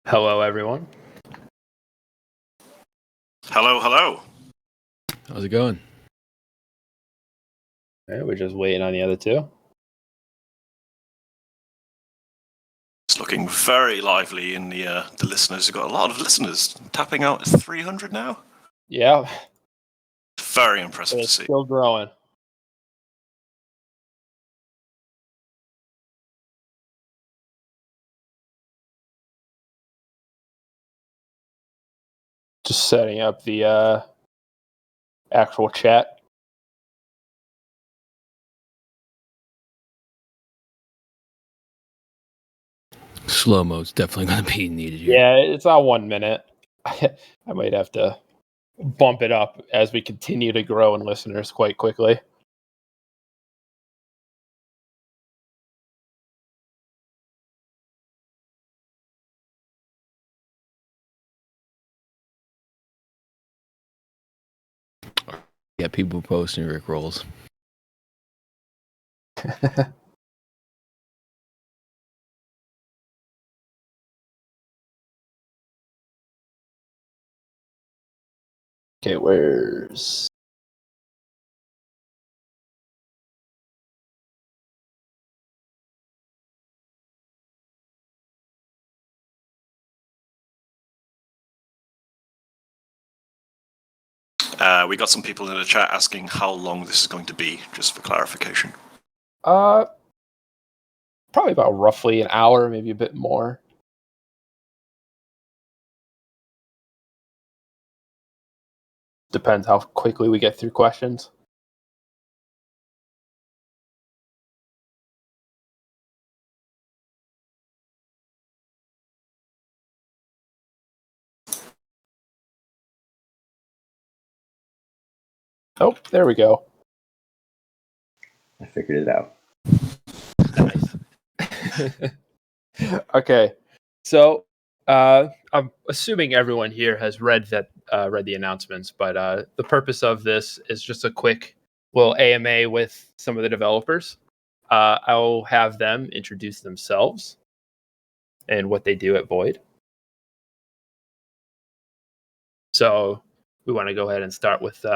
Hello, everyone. Hello, hello. How's it going? All right, we're just waiting on the other two. It's looking very lively in the listeners. We've got a lot of listeners tapping out at 300 now. Yeah, Very impressive to it's see. still growing. Just setting up the actual chat. Slow mo's definitely going to be needed here. Yeah, it's on 1 minute. I might have to bump it up as we continue to grow in listeners quite quickly. Yeah, people posting Rick rolls. Okay, where's... We got some people in the chat asking how long this is going to be, just for clarification. Probably about roughly an hour, maybe a bit more. Depends how quickly we get through questions. Oh, there we go. I figured it out. Nice. Okay, so I'm assuming everyone here has read the announcements, but the purpose of this is just a quick little AMA with some of the developers. I'll have them introduce themselves and what they do at Void. So we want to go ahead and start with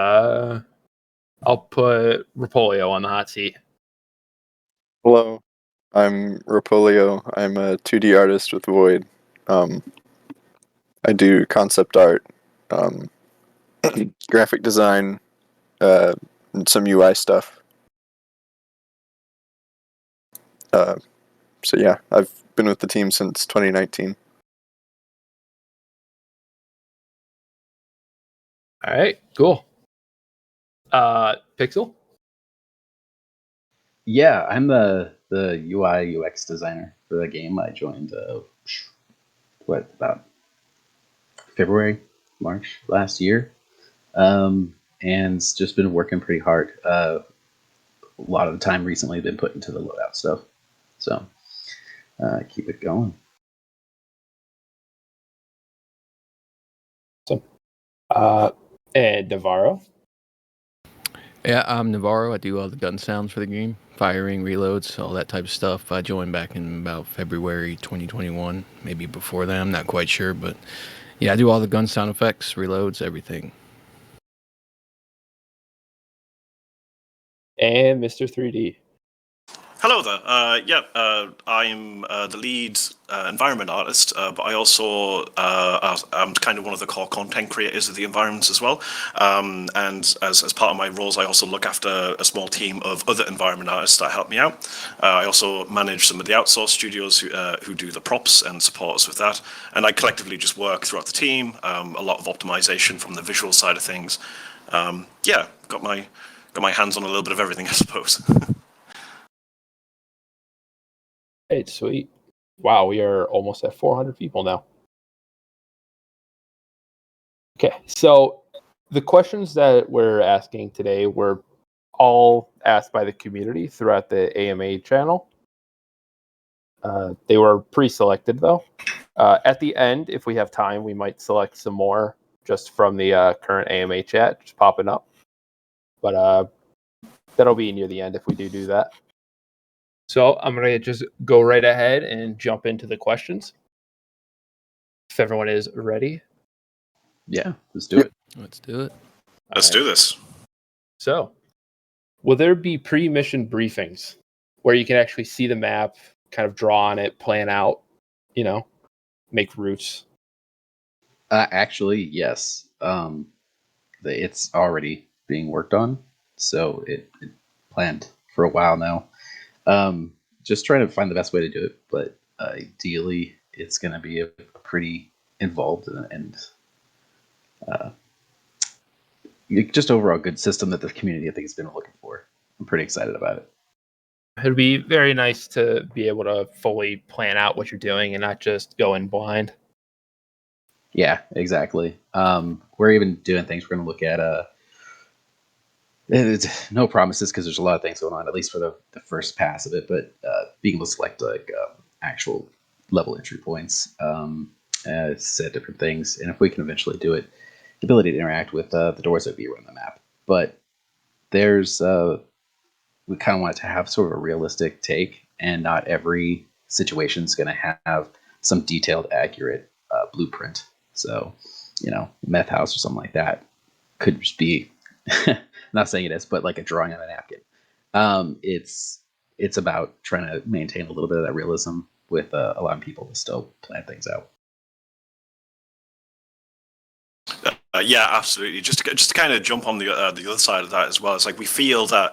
I'll put Ropolio on the hot seat. Hello, I'm Ropolio. I'm a 2D artist with Void. I do concept art, graphic design, and some UI stuff. So yeah, I've been with the team since 2019. All right, cool. Pixel? Yeah, I'm the UI UX designer for the game. I joined about February, March last year, and just been working pretty hard. A lot of the time recently been put into the loadout stuff, so keep it going. And Navaro? Yeah, I'm Navaro. I do all the gun sounds for the game, firing, reloads, all that type of stuff. I joined back in about February 2021, maybe before that. I'm not quite sure, but yeah, I do all the gun sound effects, reloads, everything. And Mr. 3D. Hello there. I'm the lead environment artist, but I also I'm kind of one of the core content creators of the environments as well. And as part of my roles, I also look after a small team of other environment artists that help me out. I also manage some of the outsourced studios who do the props and support us with that. And I collectively just work throughout the team. A lot of optimization from the visual side of things. Got my hands on a little bit of everything, I suppose. Hey, sweet. Wow, we are almost at 400 people now. Okay, so the questions that we're asking today were all asked by the community throughout the AMA channel. They were pre-selected, though. At the end, if we have time, we might select some more just from the current AMA chat, just popping up. But that'll be near the end if we do that. So I'm going to just go right ahead and jump into the questions. if everyone is ready. Yeah, let's do it. Let's do it. Let's do this. So, will there be pre-mission briefings where you can actually see the map, kind of draw on it, plan out, make routes? Actually, yes. It's already being worked on, so it planned for a while now. Just trying to find the best way to do it, but ideally, it's going to be a pretty involved and just overall good system that the community I think has been looking for. I'm pretty excited about it. It'd be very nice to be able to fully plan out what you're doing and not just go in blind. Yeah, exactly. We're even doing things. We're going to look at it's no promises because there's a lot of things going on, at least for the first pass of it. But being able to select like actual level entry points, set different things, and if we can eventually do it, the ability to interact with the doors that be around the map. But there's we kind of want it to have sort of a realistic take, and not every situation is going to have some detailed, accurate blueprint. So, meth house or something like that could just be, not saying it is, but like a drawing on a napkin. It's about trying to maintain a little bit of that realism with allowing people to still plan things out. Yeah, absolutely. Just to kind of jump on the other side of that as well. It's like we feel that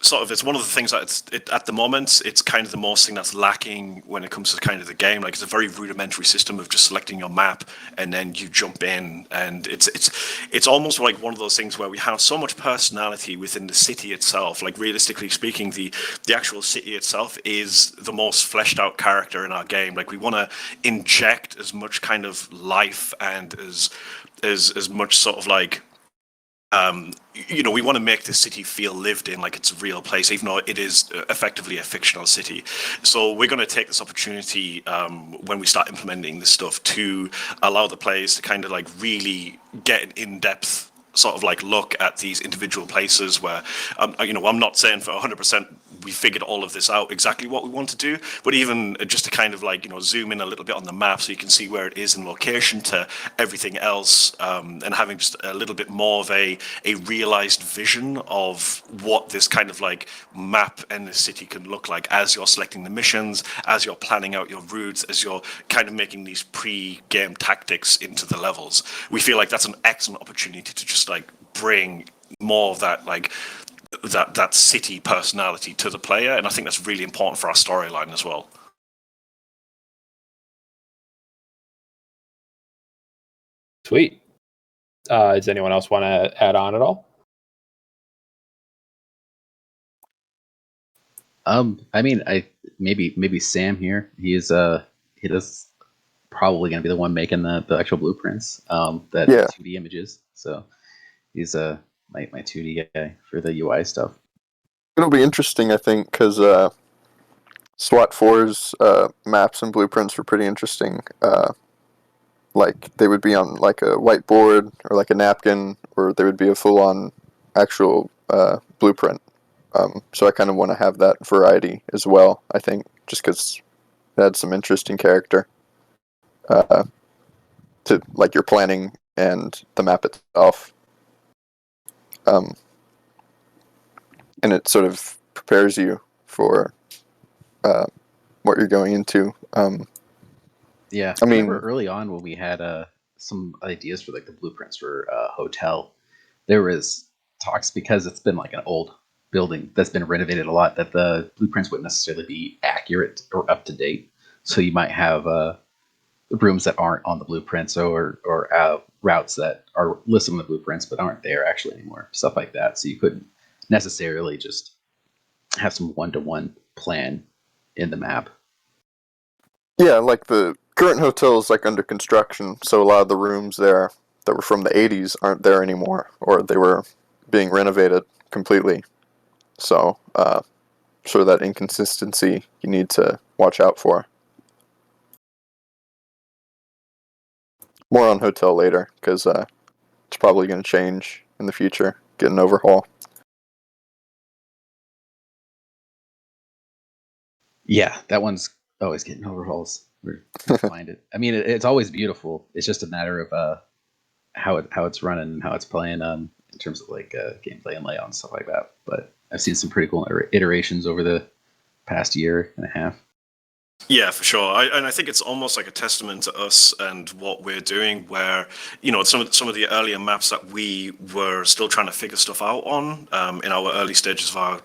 sort of it's one of the things that at the moment it's kind of the most thing that's lacking when it comes to kind of the game. Like it's a very rudimentary system of just selecting your map and then you jump in, and it's almost like one of those things where we have so much personality within the city itself. Like realistically speaking, the actual city itself is the most fleshed out character in our game. Like we want to inject as much kind of life and as much sort of like we want to make the city feel lived in, like it's a real place, even though it is effectively a fictional city. So we're going to take this opportunity when we start implementing this stuff to allow the players to kind of like really get an in-depth sort of like look at these individual places where, I'm not saying for 100% we figured all of this out exactly what we want to do, but even just to kind of like, zoom in a little bit on the map so you can see where it is in location to everything else, and having just a little bit more of a realized vision of what this kind of like map and the city can look like as you're selecting the missions, as you're planning out your routes, as you're kind of making these pre-game tactics into the levels. We feel like that's an excellent opportunity to just like bring more of that like that city personality to the player, and I think that's really important for our storyline as well. Sweet. Does anyone else want to add on at all? I mean, maybe Sam here. He does probably going to be the one making the actual blueprints, that 2D images. So he's my 2D guy for the UI stuff. It'll be interesting, I think, because SWAT 4's maps and blueprints were pretty interesting. Like they would be on like a whiteboard or like a napkin, or there would be a full-on actual blueprint. So I kind of want to have that variety as well, I think, just because it had some interesting character to like your planning and the map itself. And it sort of prepares you for what you're going into. Yeah, I mean, remember early on when we had some ideas for like the blueprints for hotel, there was talks, because it's been like an old building that's been renovated a lot, that the blueprints wouldn't necessarily be accurate or up to date. So you might have rooms that aren't on the blueprints, or routes that are listed on the blueprints but aren't there actually anymore, stuff like that. So you couldn't necessarily just have some one-to-one plan in the map. Yeah, like the current hotel is like under construction, so a lot of the rooms there that were from the 80s aren't there anymore, or they were being renovated completely. So, sort of that inconsistency you need to watch out for. More on hotel later, because it's probably going to change in the future, get an overhaul. Yeah, that one's always getting overhauls. we'll find it. I mean, it's always beautiful. It's just a matter of how it's running and how it's playing in terms of like gameplay and layout and stuff like that. But I've seen some pretty cool iterations over the past year and a half. Yeah, for sure. And I think it's almost like a testament to us and what we're doing, where some of the earlier maps that we were still trying to figure stuff out on in our early stages of our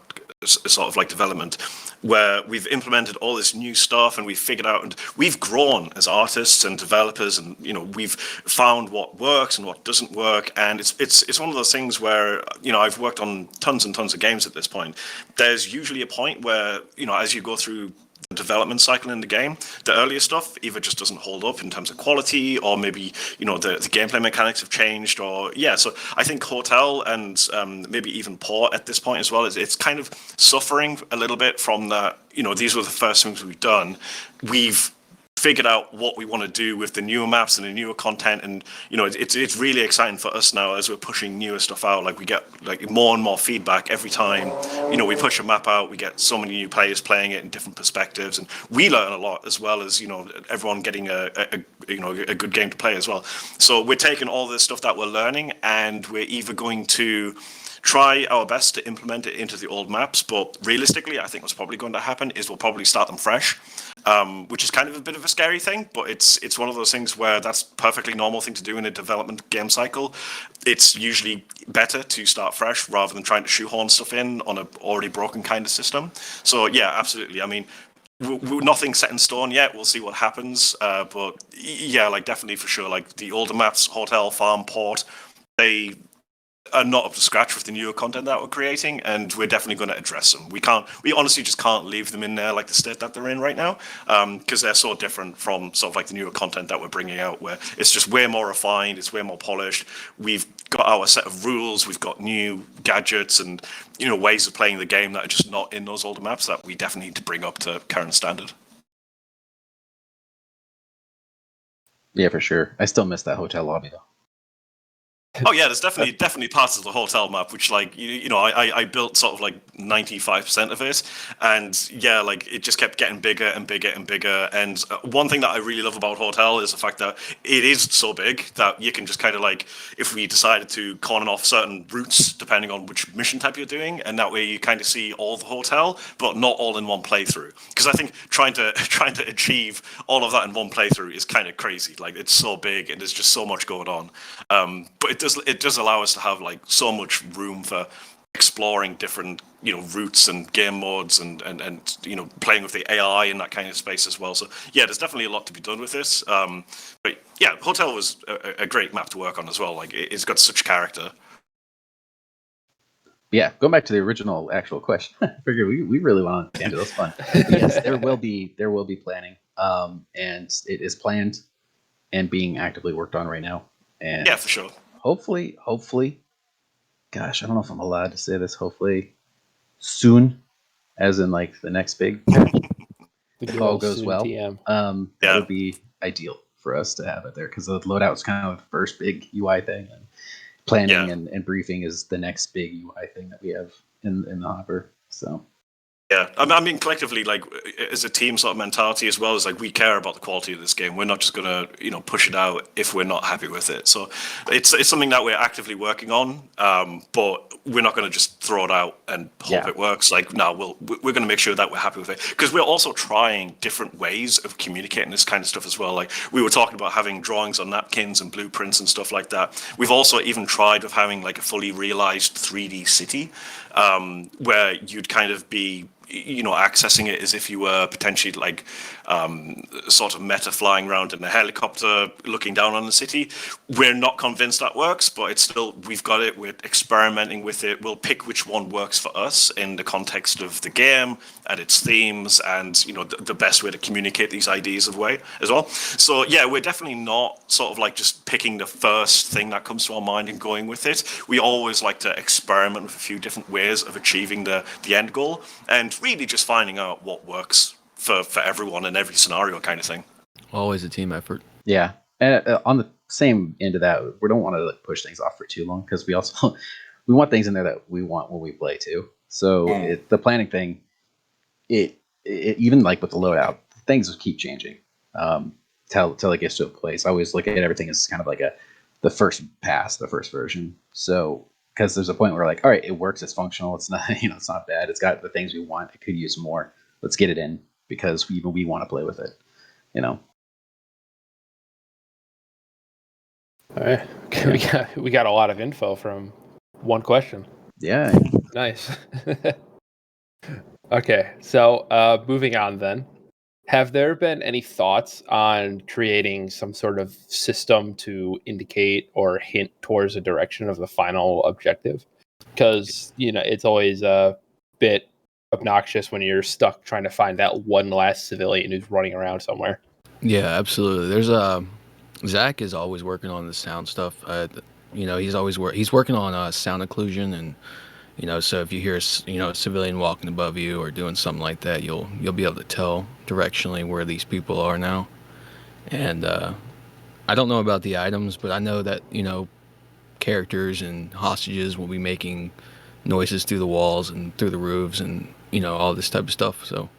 sort of like development, where we've implemented all this new stuff and we've figured out and we've grown as artists and developers, and we've found what works and what doesn't work. And it's one of those things where I've worked on tons and tons of games at this point. There's usually a point where as you go through the development cycle in the game, the earlier stuff either just doesn't hold up in terms of quality, or maybe the gameplay mechanics have changed, or so I think Hotel and maybe even Port at this point as well it's kind of suffering a little bit from that. These were the first things we've done. We've figured out what we want to do with the newer maps and the newer content, and it's really exciting for us now as we're pushing newer stuff out. Like we get like more and more feedback every time we push a map out. We get so many new players playing it in different perspectives, and we learn a lot, as well as everyone getting a good game to play as well. So we're taking all this stuff that we're learning, and we're either going to try our best to implement it into the old maps, but realistically, I think what's probably going to happen is we'll probably start them fresh, which is kind of a bit of a scary thing, but it's one of those things where that's perfectly normal thing to do in a development game cycle. It's usually better to start fresh rather than trying to shoehorn stuff in on a already broken kind of system. So yeah, absolutely. I mean, nothing set in stone yet. We'll see what happens, but yeah, like definitely for sure, like the older maps, Hotel, Farm, Port, they are not up to scratch with the newer content that we're creating, and we're definitely going to address them. We honestly just can't leave them in there like the state that they're in right now, because they're so different from sort of like the newer content that we're bringing out, where it's just way more refined, it's way more polished. We've got our set of rules, we've got new gadgets and ways of playing the game that are just not in those older maps that we definitely need to bring up to current standard. Yeah, for sure. I still miss that hotel lobby though. Oh yeah, there's definitely parts of the hotel map which, like, I built sort of like 95% of it, and yeah, like it just kept getting bigger and bigger and bigger. And one thing that I really love about Hotel is the fact that it is so big that you can just kind of like, if we decided to corner off certain routes depending on which mission type you're doing, and that way you kind of see all the hotel, but not all in one playthrough. Because I think trying to achieve all of that in one playthrough is kind of crazy. Like, it's so big and there's just so much going on. But it does allow us to have like so much room for exploring different routes and game modes, and playing with the AI in that kind of space as well. So yeah, there's definitely a lot to be done with this. But yeah, Hotel was a great map to work on as well. Like, it's got such character. Yeah, going back to the original actual question, I figured we really want to handle this fun. But yes, there will be planning, and it is planned and being actively worked on right now. And yeah, for sure. Hopefully, gosh, I don't know if I'm allowed to say this. Hopefully, soon, as in like the next big patch, if all goes well, that would be ideal for us to have it there, because the loadout is kind of the first big UI thing, and planning and briefing is the next big UI thing that we have in the hopper. So. Yeah, I mean, collectively, like, as a team sort of mentality as well, as like, we care about the quality of this game. We're not just gonna, push it out if we're not happy with it. So it's something that we're actively working on, but we're not gonna just throw it out and hope it works. Like, no, we're gonna make sure that we're happy with it, because we're also trying different ways of communicating this kind of stuff as well. Like, we were talking about having drawings on napkins and blueprints and stuff like that. We've also even tried with having like a fully realized 3D city, where you'd kind of be accessing it as if you were potentially like sort of meta flying around in a helicopter looking down on the city. We're not convinced that works, but it's still, we've got it, we're experimenting with it. We'll pick which one works for us in the context of the game and its themes, and the best way to communicate these ideas of way as well. So yeah, we're definitely not sort of like just picking the first thing that comes to our mind and going with it. We always like to experiment with a few different ways of achieving the end goal, and really just finding out what works for everyone in every scenario, kind of thing. Always a team effort. Yeah, and on the same end of that, we don't want to like push things off for too long, because we also we want things in there that we want when we play too. So the planning thing, it even like with the loadout, things keep changing. till it gets to a place. I always look at everything as kind of like the first pass, the first version. So because there's a point where like, all right, it works, it's functional, it's not it's not bad, it's got the things we want, it could use more. Let's get it in because we want to play with it. All right, okay, we got a lot of info from one question. Yeah. Nice. Okay, so moving on then. Have there been any thoughts on creating some sort of system to indicate or hint towards the direction of the final objective? Because, it's always a bit obnoxious when you're stuck trying to find that one last civilian who's running around somewhere. Yeah, absolutely. There's Zach is always working on the sound stuff. He's working on sound occlusion, and so if you hear a civilian walking above you or doing something like that, you'll be able to tell directionally where these people are now. And I don't know about the items, but I know that characters and hostages will be making noises through the walls and through the roofs and all this type of stuff. So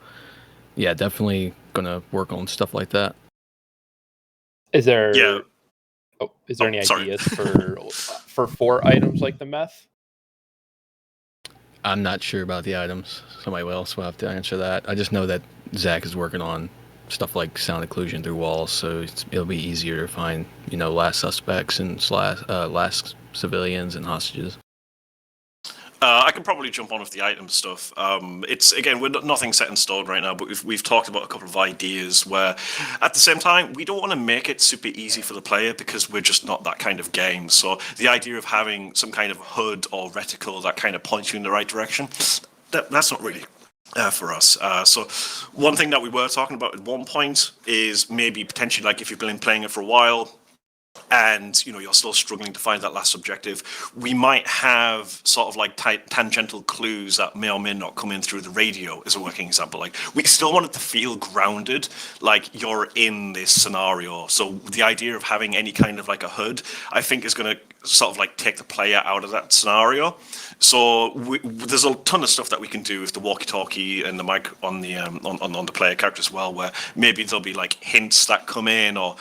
yeah, definitely gonna work on stuff like that. Is there Yeah. any Sorry. ideas for 4 items like the meth? I'm not sure about the items. Somebody else will have to answer that. I just know that Zach is working on stuff like sound occlusion through walls, so it'll be easier to find, last suspects and last civilians and hostages. I can probably jump on with the item stuff. It's again, nothing set in stone right now, but we've talked about a couple of ideas where, at the same time, we don't want to make it super easy for the player because we're just not that kind of game. So the idea of having some kind of HUD or reticle that kind of points you in the right direction, that's not really for us. So one thing that we were talking about at one point is maybe potentially like if you've been playing it for a while, and you're still struggling to find that last objective, we might have sort of like tangential clues that may or may not come in through the radio as a working example. Like we still want it to feel grounded, like you're in this scenario. So the idea of having any kind of like a HUD, I think, is going to sort of like take the player out of that scenario. So there's a ton of stuff that we can do with the walkie-talkie and the mic on the on the player character as well, where maybe there'll be like hints that come in, or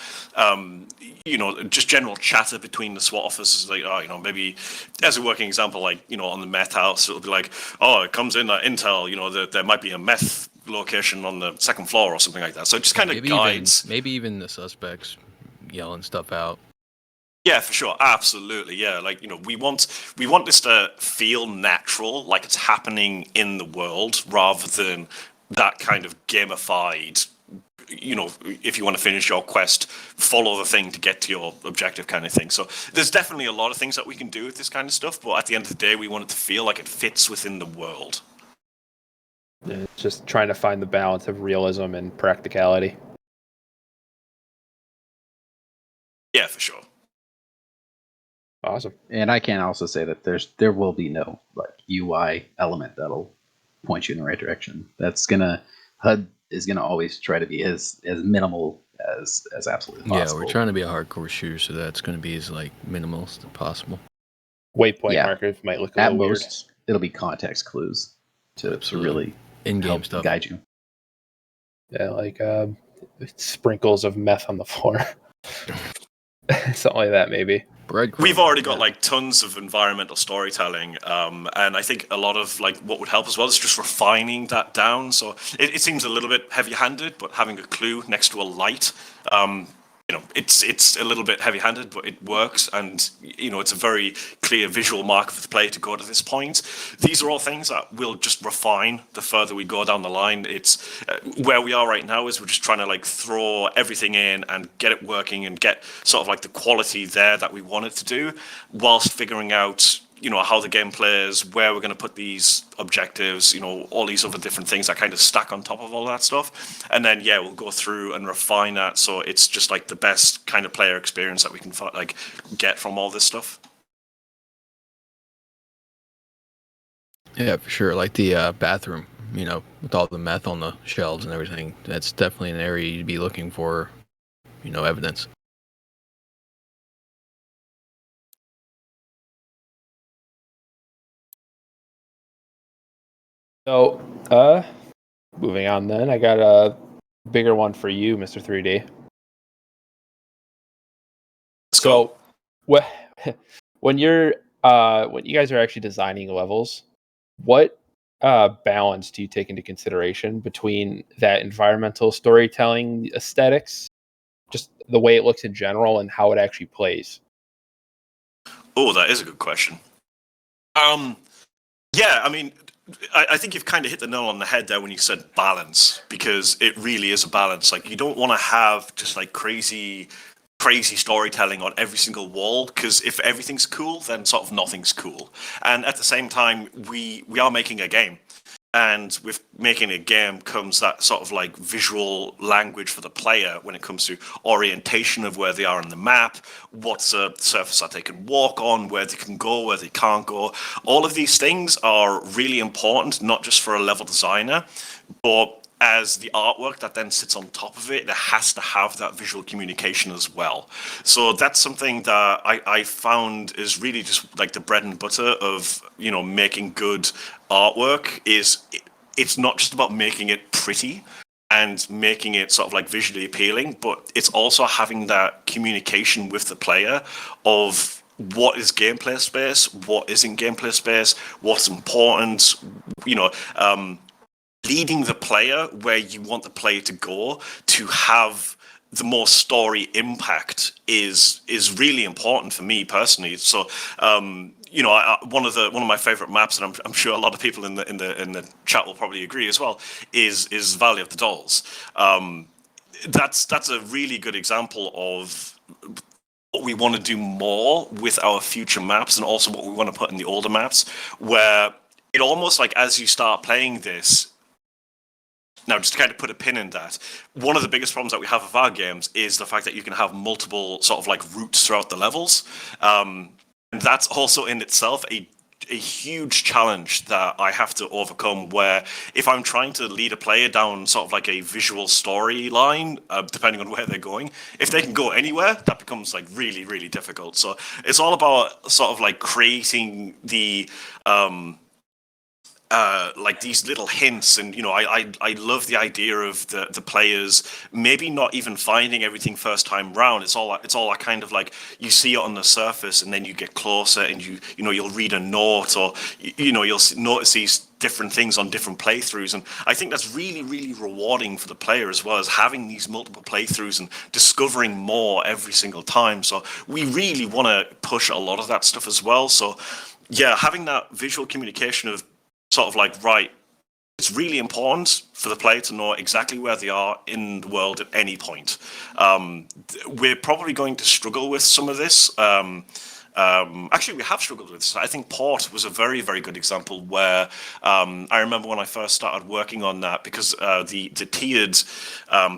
just general chatter between the SWAT officers, like, maybe as a working example, like, on the meth house, it'll be like, it comes in that intel, that there might be a meth location on the second floor or something like that. So it just kind of guides. Maybe even the suspects yelling stuff out. Yeah, for sure. Absolutely. Yeah. Like, we want this to feel natural, like it's happening in the world rather than that kind of gamified, if you want to finish your quest, follow the thing to get to your objective kind of thing. So there's definitely a lot of things that we can do with this kind of stuff, but at the end of the day, we want it to feel like it fits within the world. It's just trying to find the balance of realism and practicality. Yeah, for sure. Awesome. And I can also say that there will be no like UI element that'll point you in the right direction. HUD is gonna always try to be as minimal as absolutely possible. Yeah, we're trying to be a hardcore shooter, so that's going to be as like minimal as possible. Waypoint markers might look a little weird. At most, it'll be context clues to really in-game stuff guide you. Yeah, like sprinkles of meth on the floor. Something like that, maybe. We've already got like tons of environmental storytelling, and I think a lot of like what would help as well is just refining that down. So it seems a little bit heavy-handed, but having a clue next to a light, it's a little bit heavy-handed, but it works, and it's a very clear visual marker for the player to go to this point. These are all things that we'll just refine the further we go down the line. It's where we are right now is we're just trying to like throw everything in and get it working and get sort of like the quality there that we want it to do, whilst figuring out how the game plays, where we're going to put these objectives, all these other different things that kind of stack on top of all that stuff. And then, we'll go through and refine that so it's just like the best kind of player experience that we can like get from all this stuff. Yeah, for sure. Like the bathroom, with all the meth on the shelves and everything. That's definitely an area you'd be looking for, evidence. So, moving on then, I got bigger one for you, Mr. 3D. Let's go. So, when you guys are actually designing levels, what balance do you take into consideration between that environmental storytelling aesthetics, just the way it looks in general, and how it actually plays? Oh, that is a good question. Yeah, I mean, I think you've kind of hit the nail on the head there when you said balance, because it really is a balance. Like, you don't want to have just like crazy storytelling on every single wall, because if everything's cool, then sort of nothing's cool. And at the same time, we are making a game. And with making a game comes that sort of like visual language for the player when it comes to orientation of where they are on the map, what's a surface that they can walk on, where they can go, where they can't go. All of these things are really important, not just for a level designer, but as the artwork that then sits on top of it, it has to have that visual communication as well. So that's something that I found is really just like the bread and butter of, you know, making good artwork. It's not just about making it pretty and making it sort of like visually appealing, but it's also having that communication with the player of what is gameplay space, what isn't gameplay space, what's important, you know, leading the player where you want the player to go to have the more story impact is really important for me personally. So you know, one of my favorite maps, and I'm sure a lot of people in the chat will probably agree as well, is Valley of the Dolls. That's a really good example of what we want to do more with our future maps, and also what we want to put in the older maps, where it almost like as you start playing this. Now, just to kind of put a pin in that, one of the biggest problems that we have with our games is the fact that you can have multiple sort of like routes throughout the levels. And that's also in itself a huge challenge that I have to overcome, where if I'm trying to lead a player down sort of like a visual storyline, depending on where they're going, if they can go anywhere, that becomes like really, really difficult. So it's all about sort of like creating the like these little hints, and you know, I love the idea of the players maybe not even finding everything first time round. It's all that kind of like, you see it on the surface, and then you get closer, and you know, you'll read a note, or you know, you'll notice these different things on different playthroughs, and I think that's really, really rewarding for the player, as well as having these multiple playthroughs and discovering more every single time. So we really want to push a lot of that stuff as well. So yeah, having that visual communication of sort of like, right, it's really important for the player to know exactly where they are in the world at any point. We're probably going to struggle with some of this. Actually, we have struggled with this. I think Port was a very, very good example, where I remember when I first started working on that, because the tiered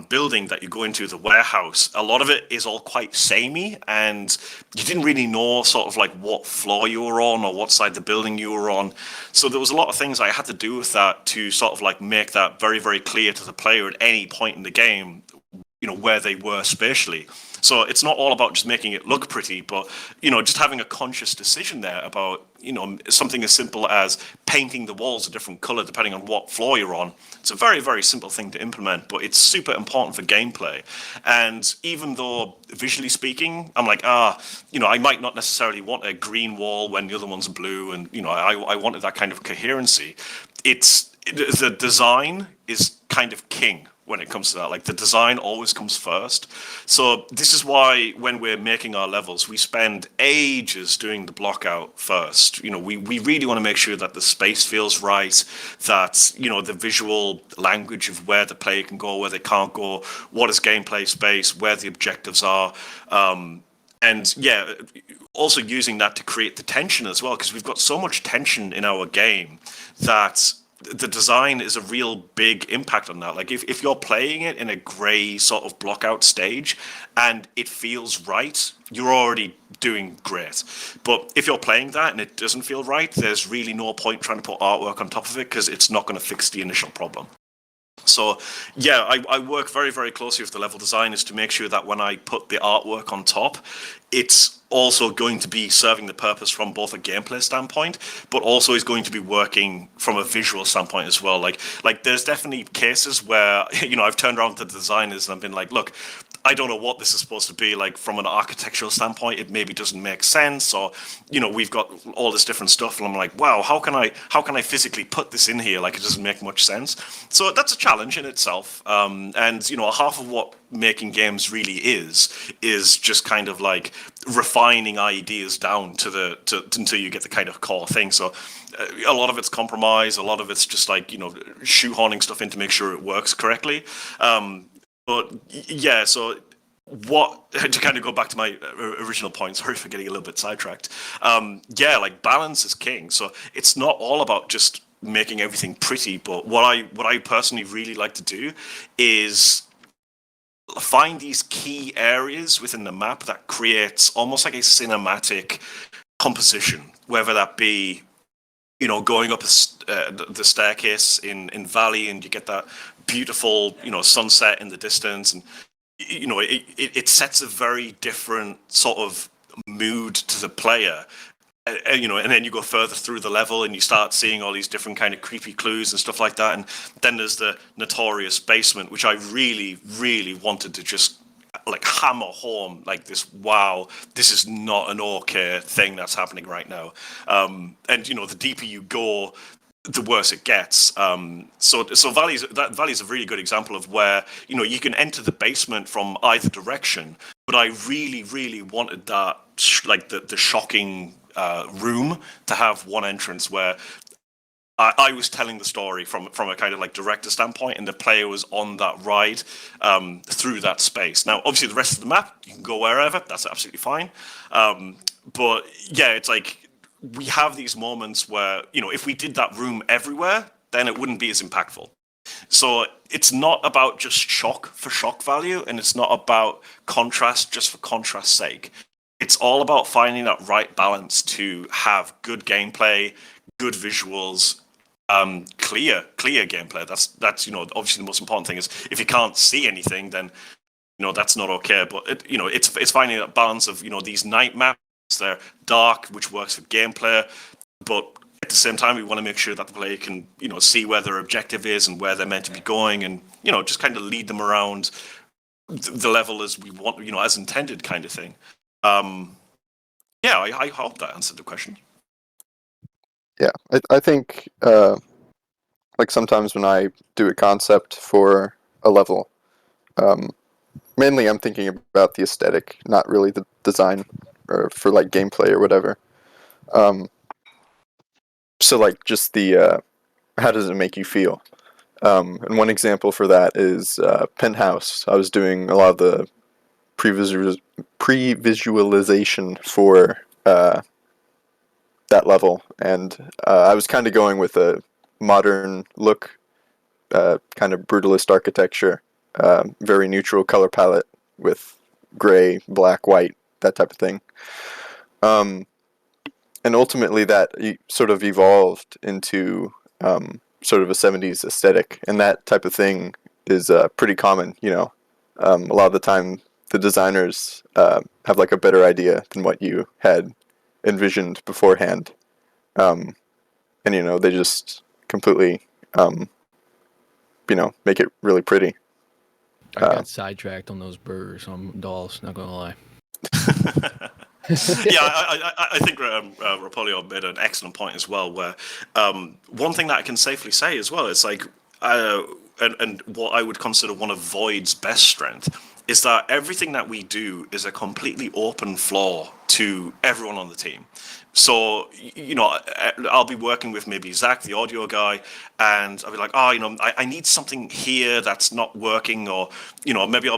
building that you go into, the warehouse, a lot of it is all quite samey, and you didn't really know sort of like what floor you were on or what side of the building you were on. So there was a lot of things I had to do with that to sort of like make that very, very clear to the player at any point in the game, you know, where they were spatially. So it's not all about just making it look pretty, but, you know, just having a conscious decision there about, you know, something as simple as painting the walls a different color depending on what floor you're on. It's a very, very simple thing to implement, but it's super important for gameplay. And even though visually speaking, I'm like, you know, I might not necessarily want a green wall when the other one's blue, and, you know, I wanted that kind of coherency. The design is kind of king when it comes to that. Like, the design always comes first. So this is why when we're making our levels, we spend ages doing the block out first. You know, we really want to make sure that the space feels right, that, you know, the visual language of where the player can go, where they can't go, what is gameplay space, where the objectives are. And yeah, also using that to create the tension as well, because we've got so much tension in our game that the design is a real big impact on that. Like, if you're playing it in a grey sort of block out stage and it feels right, you're already doing great. But if you're playing that and it doesn't feel right, there's really no point trying to put artwork on top of it, because it's not going to fix the initial problem. So yeah, I work very, very closely with the level designers to make sure that when I put the artwork on top, it's also going to be serving the purpose from both a gameplay standpoint, but also is going to be working from a visual standpoint as well. Like there's definitely cases where, I've turned around to the designers and I've been like, look, I don't know what this is supposed to be. Like from an architectural standpoint, it maybe doesn't make sense, or we've got all this different stuff, and I'm like, wow, how can I physically put this in here? Like it doesn't make much sense. So that's a challenge in itself. And half of what making games really is just kind of like refining ideas down to until you get the kind of core thing. So a lot of it's compromise, a lot of it's just like shoehorning stuff in to make sure it works correctly. But yeah, so to kind of go back to my original point, sorry for getting a little bit sidetracked. Like balance is king. So it's not all about just making everything pretty, but what I personally really like to do is find these key areas within the map that creates almost like a cinematic composition, whether that be going up the staircase in Valley, and you get that beautiful sunset in the distance, and it sets a very different sort of mood to the player. And then you go further through the level and you start seeing all these different kind of creepy clues and stuff like that. And then there's the notorious basement, which I really, really wanted to just like hammer home like this. Wow, this is not an okay thing that's happening right now. And the deeper you go, the worse it gets. So Valley's a really good example of where you can enter the basement from either direction. But I really, really wanted that like the shocking room to have one entrance where I was telling the story from a kind of like director standpoint, and the player was on that ride through that space. Now, obviously, the rest of the map you can go wherever. That's absolutely fine. But yeah, it's like we have these moments where if we did that room everywhere, then it wouldn't be as impactful. So it's not about just shock for shock value, and it's not about contrast just for contrast's sake. It's all about finding that right balance to have good gameplay, good visuals, clear gameplay. That's obviously the most important thing. Is if you can't see anything, then that's not okay. But it's finding that balance of these night maps. They're dark, which works for gameplay, but at the same time, we want to make sure that the player can see where their objective is and where they're meant to be going, and just kind of lead them around the level as we want, as intended, kind of thing. I hope that answered the question. Yeah, I think like sometimes when I do a concept for a level, mainly I'm thinking about the aesthetic, not really the design or for like gameplay or whatever. So like just the how does it make you feel? And one example for that is Penthouse. I was doing a lot of the pre-visualization for that level, and I was kind of going with a modern look, kind of brutalist architecture, very neutral color palette with gray, black, white, that type of thing. And ultimately that sort of evolved into sort of a 70s aesthetic, and that type of thing is pretty common. A lot of the time the designers have like a better idea than what you had envisioned beforehand, and they just completely make it really pretty. I got sidetracked on those burgers, on dolls, not gonna lie. Yeah, I think Ropolio made an excellent point as well, where one thing that I can safely say as well is like, and what I would consider one of Void's best strength is that everything that we do is a completely open floor to everyone on the team. So, I'll be working with maybe Zach, the audio guy, and I'll be like, I need something here that's not working, or, maybe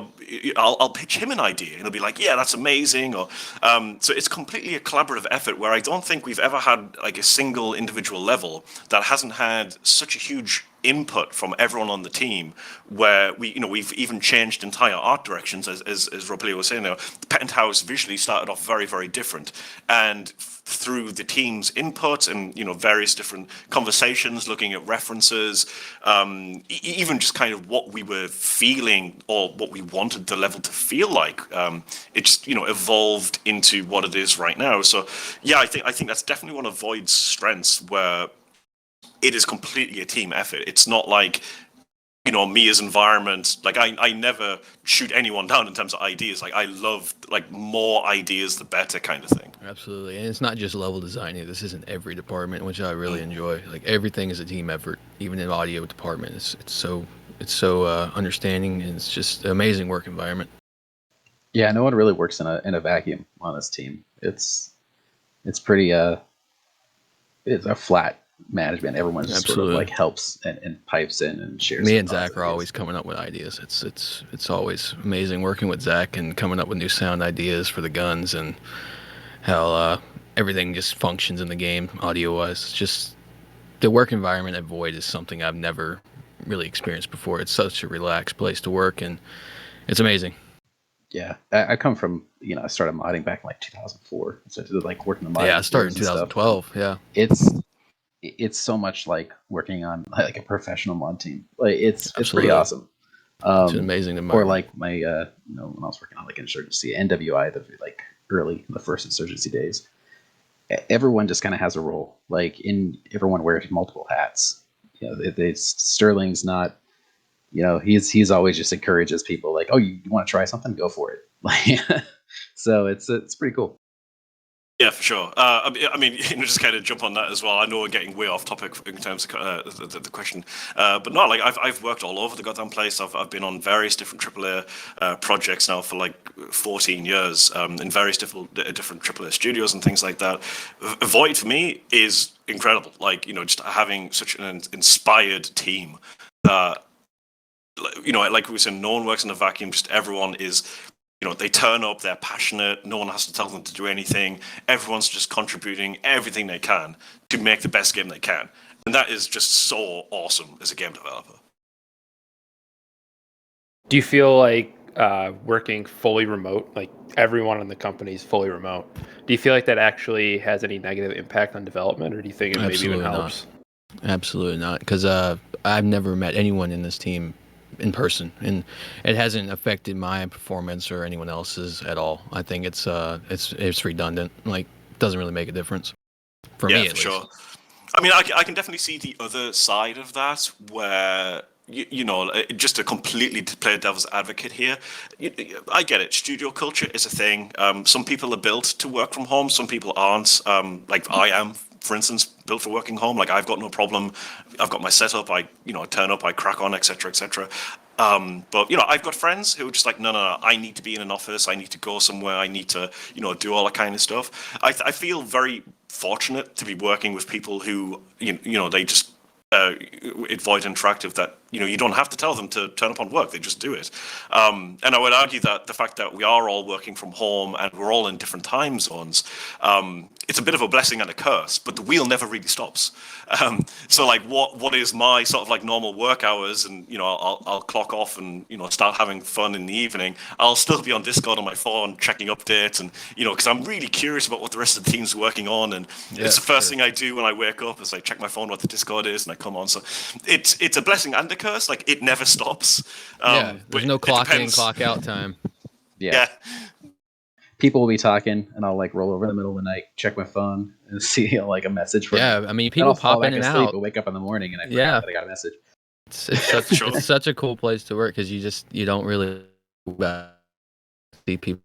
I'll pitch him an idea, and he'll be like, yeah, that's amazing, or, so it's completely a collaborative effort where I don't think we've ever had like a single individual level that hasn't had such a huge input from everyone on the team, where we've even changed entire art directions, as Ropolio was saying. The Penthouse visually started off very, very different, and through the team's input and various different conversations, looking at references, even just kind of what we were feeling or what we wanted the level to feel like, it just evolved into what it is right now. So yeah, I think that's definitely one of Void's strengths, where it is completely a team effort. It's not like me as environment. Like I never shoot anyone down in terms of ideas. Like I love more ideas the better kind of thing. Absolutely, and it's not just level designing. This isn't every department, which I really enjoy. Like everything is a team effort, even in audio department. It's so understanding, and it's just an amazing work environment. Yeah, no one really works in a vacuum on this team. It's pretty it's a flat management. Everyone just sort of like helps and pipes in and shares. Me and Zach are always coming up with ideas. It's always amazing working with Zach and coming up with new sound ideas for the guns and how everything just functions in the game audio wise. It's just the work environment at Void is something I've never really experienced before. It's such a relaxed place to work, and it's amazing. Yeah, I come from I started modding back in like 2004, so I did like working the modding. Yeah, I started in 2012. Yeah, it's so much like working on like a professional mod team. Like it's Absolutely. pretty awesome. It's an amazing environment. Or like my when I was working on like Insurgency, NWI, the early the first Insurgency days. Everyone just kind of has a role. Like everyone wears multiple hats. Sterling's not. He's always just encourages people like, oh, you want to try something? Go for it. Like, so it's pretty cool. Yeah, for sure. I mean, just kind of jump on that as well. I know we're getting way off topic in terms of the question, but no, like I've worked all over the goddamn place. I've been on various different AAA projects now for like 14 years in various different AAA studios and things like that. Void for me is incredible. Like just having such an inspired team that. Like we were saying, no one works in a vacuum. Just everyone is, they turn up, they're passionate. No one has to tell them to do anything. Everyone's just contributing everything they can to make the best game they can. And that is just so awesome as a game developer. Do you feel like working fully remote, like everyone in the company is fully remote, do you feel like that actually has any negative impact on development, or do you think it maybe even helps? Absolutely not, because I've never met anyone in this team in person, and it hasn't affected my performance or anyone else's at all. I think it's redundant. Like, it doesn't really make a difference for me. Yeah, for sure. I mean, I can definitely see the other side of that, where just to completely play devil's advocate here, I get it. Studio culture is a thing. Some people are built to work from home. Some people aren't. Like I am, for instance, built for working home. Like I've got no problem. I've got my setup. I turn up. I crack on, etc., etc. But I've got friends who are just like, no, I need to be in an office. I need to go somewhere. I need to do all that kind of stuff. I feel very fortunate to be working with people who they just Void Interactive, that you don't have to tell them to turn up on work, they just do it. And I would argue that the fact that we are all working from home and we're all in different time zones, it's a bit of a blessing and a curse, but the wheel never really stops. So like what is my sort of like normal work hours, and I'll clock off and start having fun in the evening. I'll still be on Discord on my phone checking updates, and because I'm really curious about what the rest of the team's working on, and it's the first thing I do when I wake up is I check my phone what the Discord is, and I come on. So it's a blessing and a curse. Like it never stops. There's no clock in, clock out time. Yeah. People will be talking, and I'll like roll over in the middle of the night, check my phone, and see like a message from. Yeah, I mean, people pop in and out. But wake up in the morning, and I forgot that I got a message. It's such a cool place to work, because you don't really see people.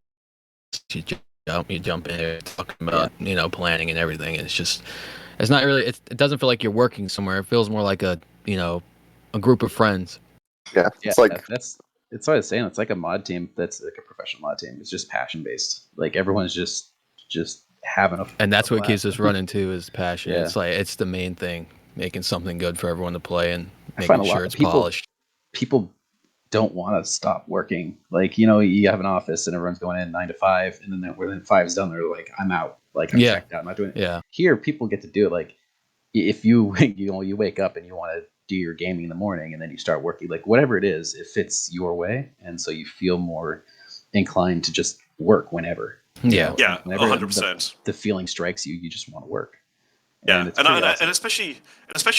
You jump in there talking about planning and everything. And it's not really. It doesn't feel like you're working somewhere. It feels more like a group of friends. Yeah, it's like it's what I was saying. It's like a mod team that's like a professional mod team. It's just passion based. Like everyone's just having a. And that's what keeps us running too, is passion. Yeah. It's like it's the main thing, making something good for everyone to play and making sure it's polished. People don't want to stop working. Like you have an office and everyone's going in 9 to 5, and then when 5's done, they're like, I'm out. Like I'm checked out. I'm not doing it. Yeah. Here, people get to do it. Like if you you wake up and you want to do your gaming in the morning and then you start working. Like whatever it is, it fits your way, and so you feel more inclined to just work whenever. Yeah. Yeah, whenever 100%. the feeling strikes you, you just want to work. Yeah, And it's pretty awesome. and especially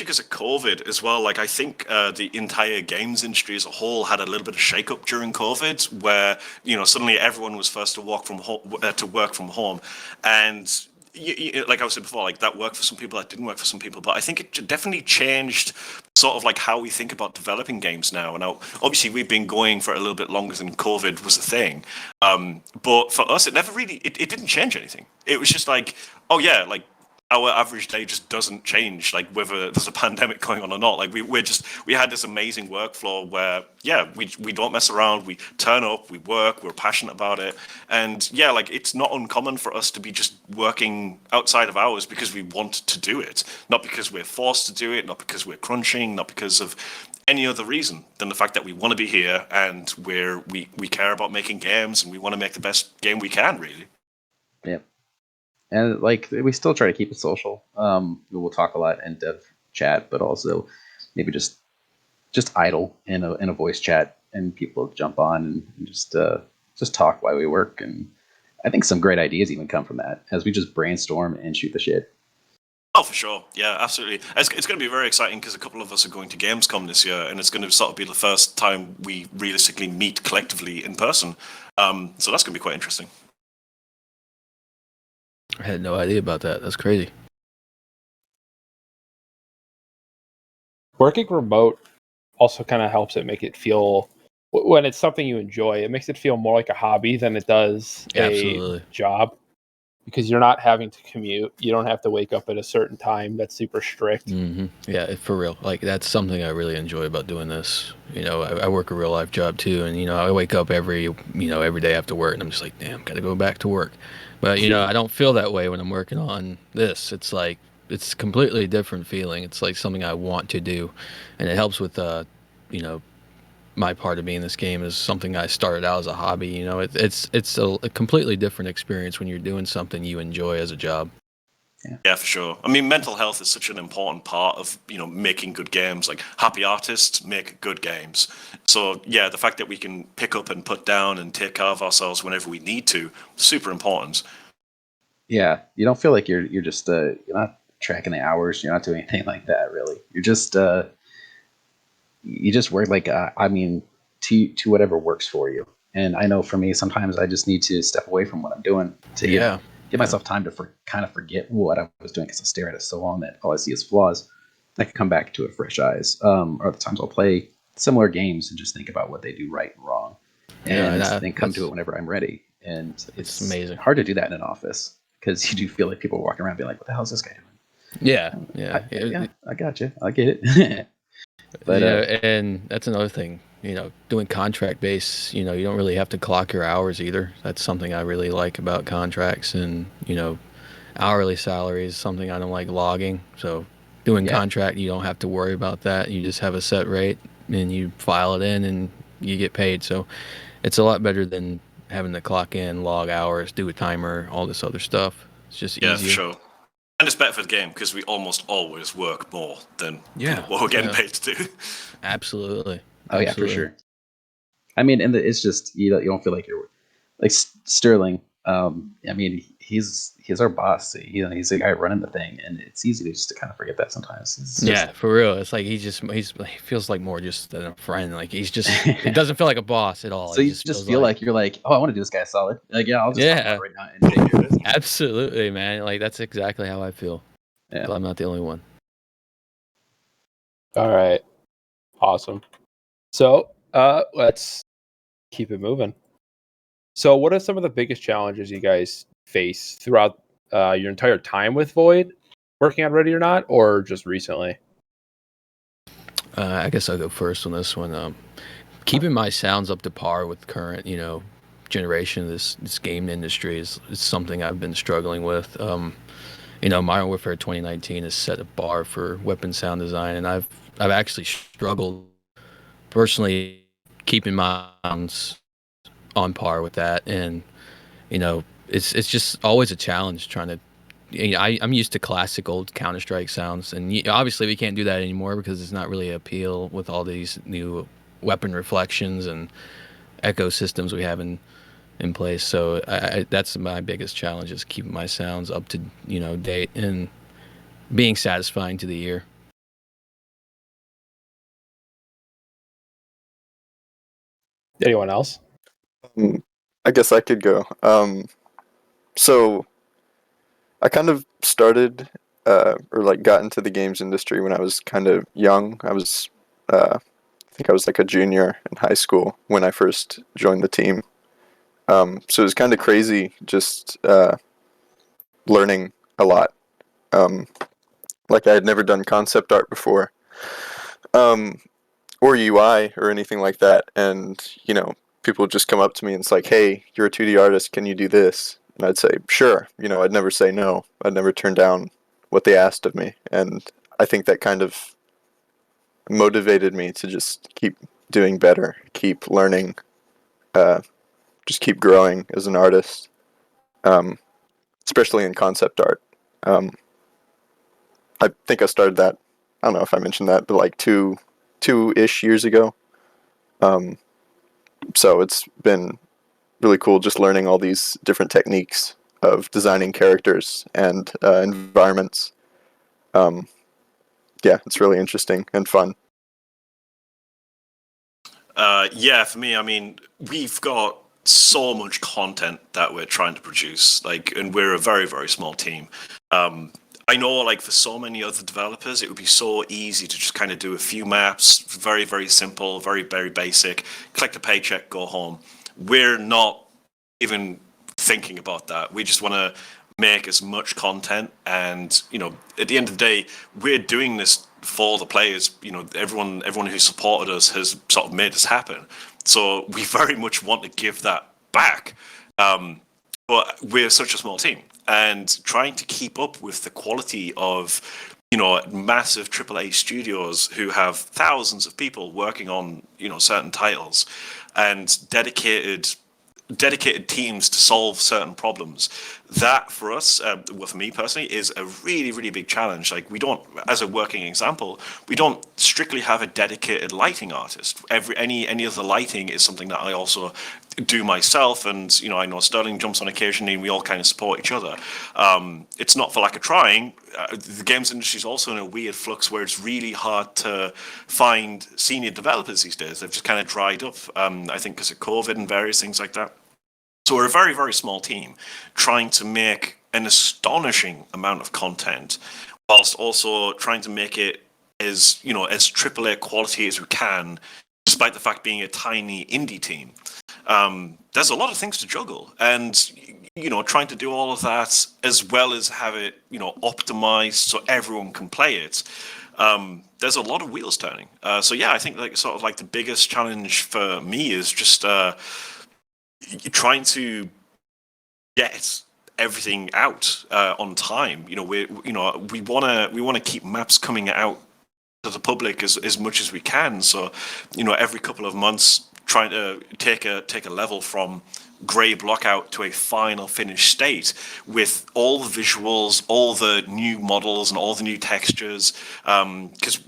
because of COVID as well. Like I think the entire games industry as a whole had a little bit of shake-up during COVID, where suddenly everyone was forced to work from home, and like I was saying before, like that worked for some people, that didn't work for some people. But I think it definitely changed sort of like how we think about developing games now. And now, obviously, we've been going for a little bit longer than COVID was a thing. But for us, it never really it didn't change anything. It was just like, oh yeah, like our average day just doesn't change, like whether there's a pandemic going on or not. Like we had this amazing workflow where we don't mess around, we turn up, we work, we're passionate about it, and like it's not uncommon for us to be just working outside of hours because we want to do it, not because we're forced to do it, not because we're crunching, not because of any other reason than the fact that we want to be here and we care about making games and we want to make the best game we can, really. Yep. And like we still try to keep it social. We'll talk a lot in dev chat, but also maybe just idle in a voice chat, and people jump on and just talk while we work. And I think some great ideas even come from that as we just brainstorm and shoot the shit. Oh, for sure. Yeah, absolutely. It's going to be very exciting because a couple of us are going to Gamescom this year, and it's going to sort of be the first time we realistically meet collectively in person. So that's going to be quite interesting. I had no idea about that. That's crazy. Working remote also kind of helps it make it feel, when it's something you enjoy, it makes it feel more like a hobby than it does a job, because you're not having to commute. You don't have to wake up at a certain time that's super strict. Mm-hmm. Yeah, for real. Like that's something I really enjoy about doing this. I work a real life job too, and I wake up every day after work, and I'm just like, damn, gotta go back to work. But I don't feel that way when I'm working on this. It's like it's completely different feeling. It's like something I want to do, and it helps with my part of being in this game is something I started out as a hobby. It's a completely different experience when you're doing something you enjoy as a job. Yeah, for sure. I mean, mental health is such an important part of making good games. Like happy artists make good games. So yeah, the fact that we can pick up and put down and take care of ourselves whenever we need to, super important. Yeah, you don't feel like you're just you're not tracking the hours. You're not doing anything like that really. You're just you just work like to whatever works for you. And I know for me, sometimes I just need to step away from what I'm doing to give myself time to kind of forget what I was doing, because I stare at it so long that all I see is flaws. I can come back to it fresh eyes. Or other times I'll play similar games and just think about what they do right and wrong, and then come to it whenever I'm ready. And it's amazing. Hard to do that in an office because you do feel like people walking around being like, "What the hell is this guy doing?" Yeah. I got you. I get it. But and that's another thing. Doing contract base, you don't really have to clock your hours either. That's something I really like about contracts, and hourly salary is something I don't like logging. So doing contract, you don't have to worry about that. You just have a set rate and you file it in and you get paid. So it's a lot better than having to clock in, log hours, do a timer, all this other stuff. It's just easier. Yeah, for sure. And it's better for the game because we almost always work more than what we're getting paid to do. Absolutely. Oh yeah, for sure. I mean, and it's just you don't feel like you're like Sterling. I mean, he's our boss. He's the guy running the thing, and it's easy to kind of forget that sometimes. For real. It's like he feels like more just than a friend. Like he doesn't feel like a boss at all. So you just feel like you're like, oh, I want to do this guy solid. Like, I'll just talk about it right now and take care of this. Absolutely, man. Like that's exactly how I feel. Yeah, but I'm not the only one. All right, awesome. So let's keep it moving. So what are some of the biggest challenges you guys face throughout your entire time with Void, working on Ready or Not, or just recently? I guess I'll go first on this one. Keeping my sounds up to par with current, generation of this game industry is something I've been struggling with. Modern Warfare 2019 has set a bar for weapon sound design, and I've actually struggled personally keeping my sounds on par with that. And it's just always a challenge trying to I'm used to classic old Counter-Strike sounds, and obviously we can't do that anymore because it's not really appeal with all these new weapon reflections and ecosystems we have in place. So that's my biggest challenge, is keeping my sounds up to date and being satisfying to the ear. Anyone else? I guess I could go. So I kind of started or like got into the games industry when I was kind of young. I think I was like a junior in high school when I first joined the team. So it was kind of crazy just learning a lot. Like I had never done concept art before, or UI or anything like that. And people would just come up to me and it's like, "Hey, you're a 2D artist. Can you do this?" And I'd say, "Sure." I'd never say no. I'd never turn down what they asked of me. And I think that kind of motivated me to just keep doing better, keep learning, just keep growing as an artist, especially in concept art. I think I started that. I don't know if I mentioned that, but like two-ish years ago. So it's been really cool just learning all these different techniques of designing characters and environments. Yeah, it's really interesting and fun. Yeah, for me, I mean, we've got so much content that we're trying to produce, and we're a very, very small team. I know, for so many other developers, it would be so easy to just kind of do a few maps, very, very simple, very, very basic, collect a paycheck, go home. We're not even thinking about that. We just want to make as much content, and at the end of the day, we're doing this for the players. Everyone who supported us has sort of made this happen. So we very much want to give that back. But we're such a small team, and trying to keep up with the quality of massive AAA studios who have thousands of people working on certain titles and dedicated teams to solve certain problems. That for us, well, for me personally, is a really, really big challenge. We don't, as a working example, we don't strictly have a dedicated lighting artist. Any of the lighting is something that I also do myself, and I know Sterling jumps on occasionally, and we all kind of support each other. It's not for lack of trying. The games industry is also in a weird flux where it's really hard to find senior developers these days. They've just kind of dried up, I think, because of COVID and various things like that. So we're a very, very small team trying to make an astonishing amount of content, whilst also trying to make it as AAA quality as we can, despite the fact being a tiny indie team. There's a lot of things to juggle, and trying to do all of that as well as have it optimized so everyone can play it. There's a lot of wheels turning. So yeah, I think the biggest challenge for me is just trying to get everything out on time. We want to keep maps coming out to the public as much as we can. So every couple of months, trying to take a level from grey blockout to a final finished state with all the visuals, all the new models, and all the new textures. Because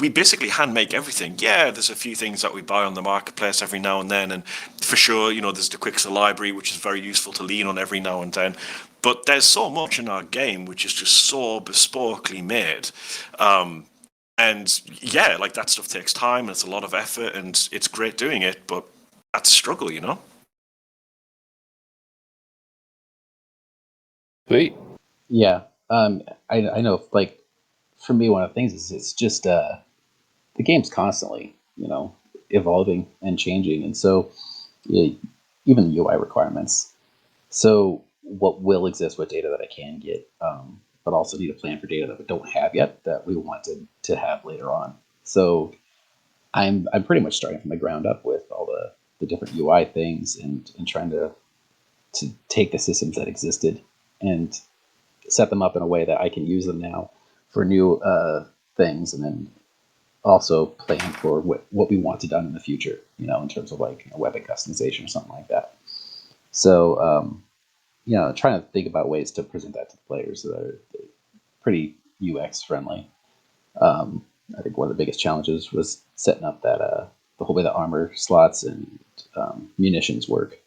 we basically hand make everything. Yeah, there's a few things that we buy on the marketplace every now and then, and for sure, there's the Quixel library, which is very useful to lean on every now and then. But there's so much in our game which is just so bespokely made. And yeah, that stuff takes time, and it's a lot of effort, and it's great doing it, but that's a struggle, Sweet. Yeah. I know, for me, one of the things is it's just the game's constantly, evolving and changing. And so even the UI requirements. So what will exist with data that I can get, but also need a plan for data that we don't have yet that we want to have later on. So I'm pretty much starting from the ground up with all the different UI things and trying to take the systems that existed and set them up in a way that I can use them now for new things, and then also plan for what we want to done in the future, in terms of weapon customization or something like that. So, yeah, it's just, trying to think about ways to present that to the players that are pretty UX friendly. I think one of the biggest challenges was setting up that the whole way the armor slots and munitions work,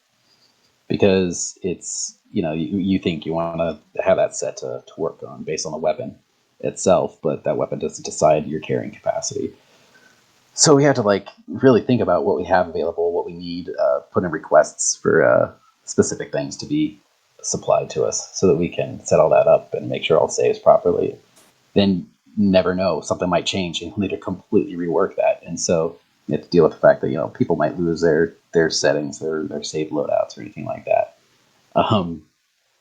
because it's you think you want to have that set to work on based on the weapon itself, but that weapon doesn't decide your carrying capacity. So we have to really think about what we have available, what we need, put in requests for specific things to be supplied to us, so that we can set all that up and make sure all saves properly. Then never know, something might change and later completely rework that, and so you have to deal with the fact that people might lose their settings, their saved loadouts or anything like that.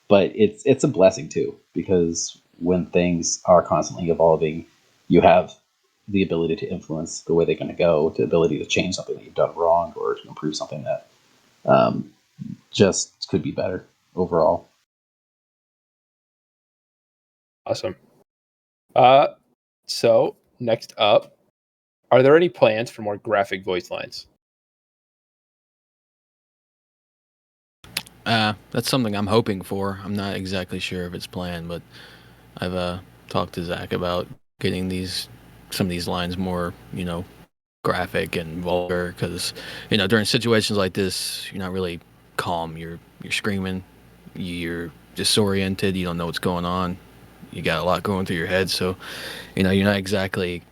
But it's a blessing too, because when things are constantly evolving, you have the ability to influence the way they're going to go, the ability to change something that you've done wrong, or to improve something that just could be better overall. Awesome. So next up, are there any plans for more graphic voice lines? That's something I'm hoping for. I'm not exactly sure if it's planned, but I've talked to Zach about getting some of these lines more, graphic and vulgar, because during situations like this, you're not really calm. You're screaming, you're disoriented, you don't know what's going on, you got a lot going through your head, so you're not exactly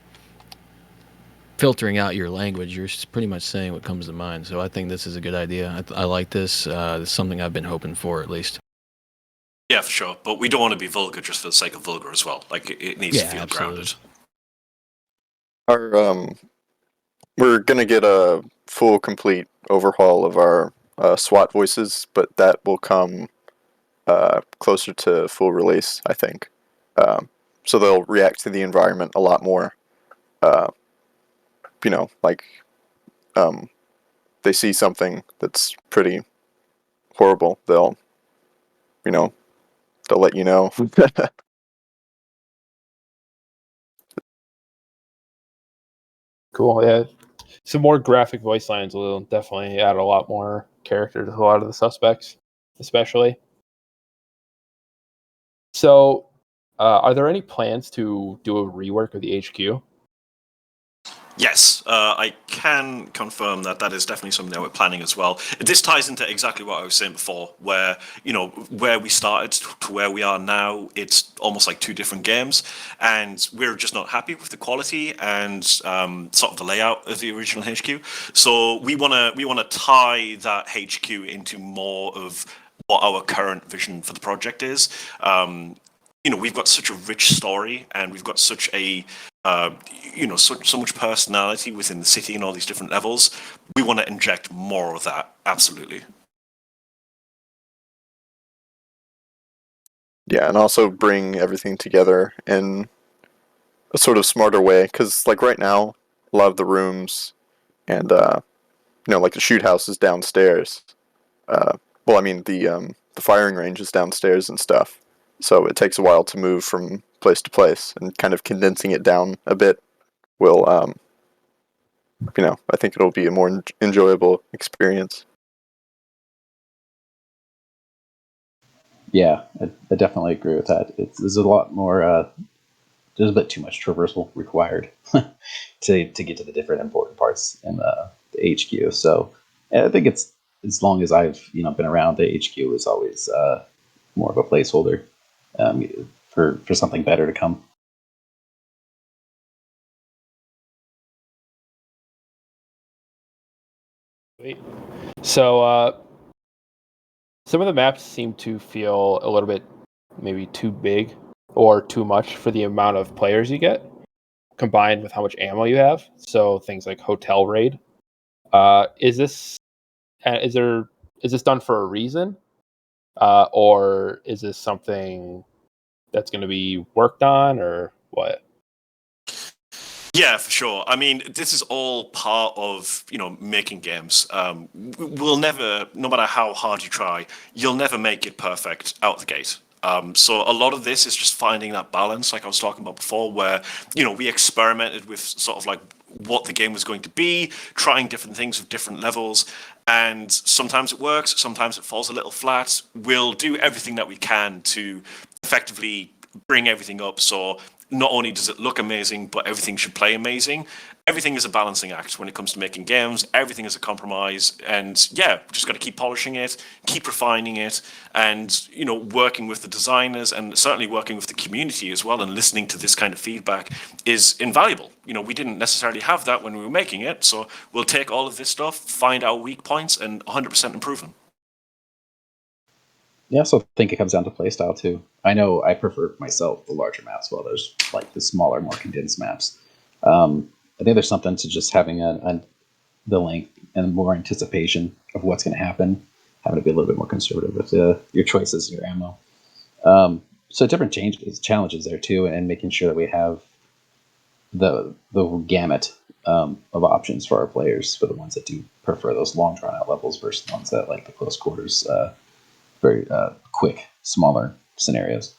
filtering out your language. You're pretty much saying what comes to mind. So I think this is a good idea. I like this. It's something I've been hoping for, at least. Yeah, for sure. But we don't want to be vulgar just for the sake of vulgar as well. It needs to feel absolutely. grounded. We're gonna get a full, complete overhaul of our SWAT voices, but that will come closer to full release, I think. So they'll react to the environment a lot more. They see something that's pretty horrible, they'll let you know. Cool. Yeah. Some more graphic voice lines will definitely add a lot more character to a lot of the suspects, especially. So, are there any plans to do a rework of the HQ? Yes, I can confirm that is definitely something that we're planning as well. This ties into exactly what I was saying before, where where we started to where we are now, it's almost like two different games, and we're just not happy with the quality and sort of the layout of the original HQ. So we wanna tie that HQ into more of what our current vision for the project is. We've got such a rich story, and we've got such a so much personality within the city and all these different levels. We want to inject more of that, absolutely. Yeah, and also bring everything together in a sort of smarter way, because right now, a lot of the rooms and like the shoot house is downstairs. Well, I mean the firing range is downstairs and stuff, so it takes a while to move from place to place, and kind of condensing it down a bit will, I think it'll be a more enjoyable experience. Yeah, I definitely agree with that. There's a lot more. There's a bit too much traversal required to get to the different important parts in the HQ. So I think it's, as long as I've been around, the HQ is always more of a placeholder for something better to come. Sweet. So, some of the maps seem to feel a little bit maybe too big or too much for the amount of players you get, combined with how much ammo you have. So things like Hotel Raid. Is this done for a reason, or is this something that's going to be worked on, or what? Yeah, for sure. I mean, this is all part of making games. We'll never, no matter how hard you try, you'll never make it perfect out the gate. So a lot of this is just finding that balance, like I was talking about before, where we experimented with sort of like what the game was going to be, trying different things with different levels, And sometimes it works, sometimes it falls a little flat. We'll do everything that we can to effectively bring everything up. So not only does it look amazing, but everything should play amazing. Everything is a balancing act when it comes to making games. Everything is a compromise. And yeah, just got to keep polishing it, keep refining it, and, you know, working with the designers and certainly working with the community as well and listening to this kind of feedback is invaluable. You know, we didn't necessarily have that when we were making it. So we'll take all of this stuff, find our weak points, and 100% improve them. I also think it comes down to playstyle too. I know I prefer myself the larger maps, while there's like the smaller, more condensed maps. I think there's something to just having the length and more anticipation of what's going to happen, having to be a little bit more conservative with your choices, your ammo. So different challenges there too, and making sure that we have the gamut of options for our players, for the ones that do prefer those long drawn out levels versus the ones that like the close quarters, very quick, smaller scenarios.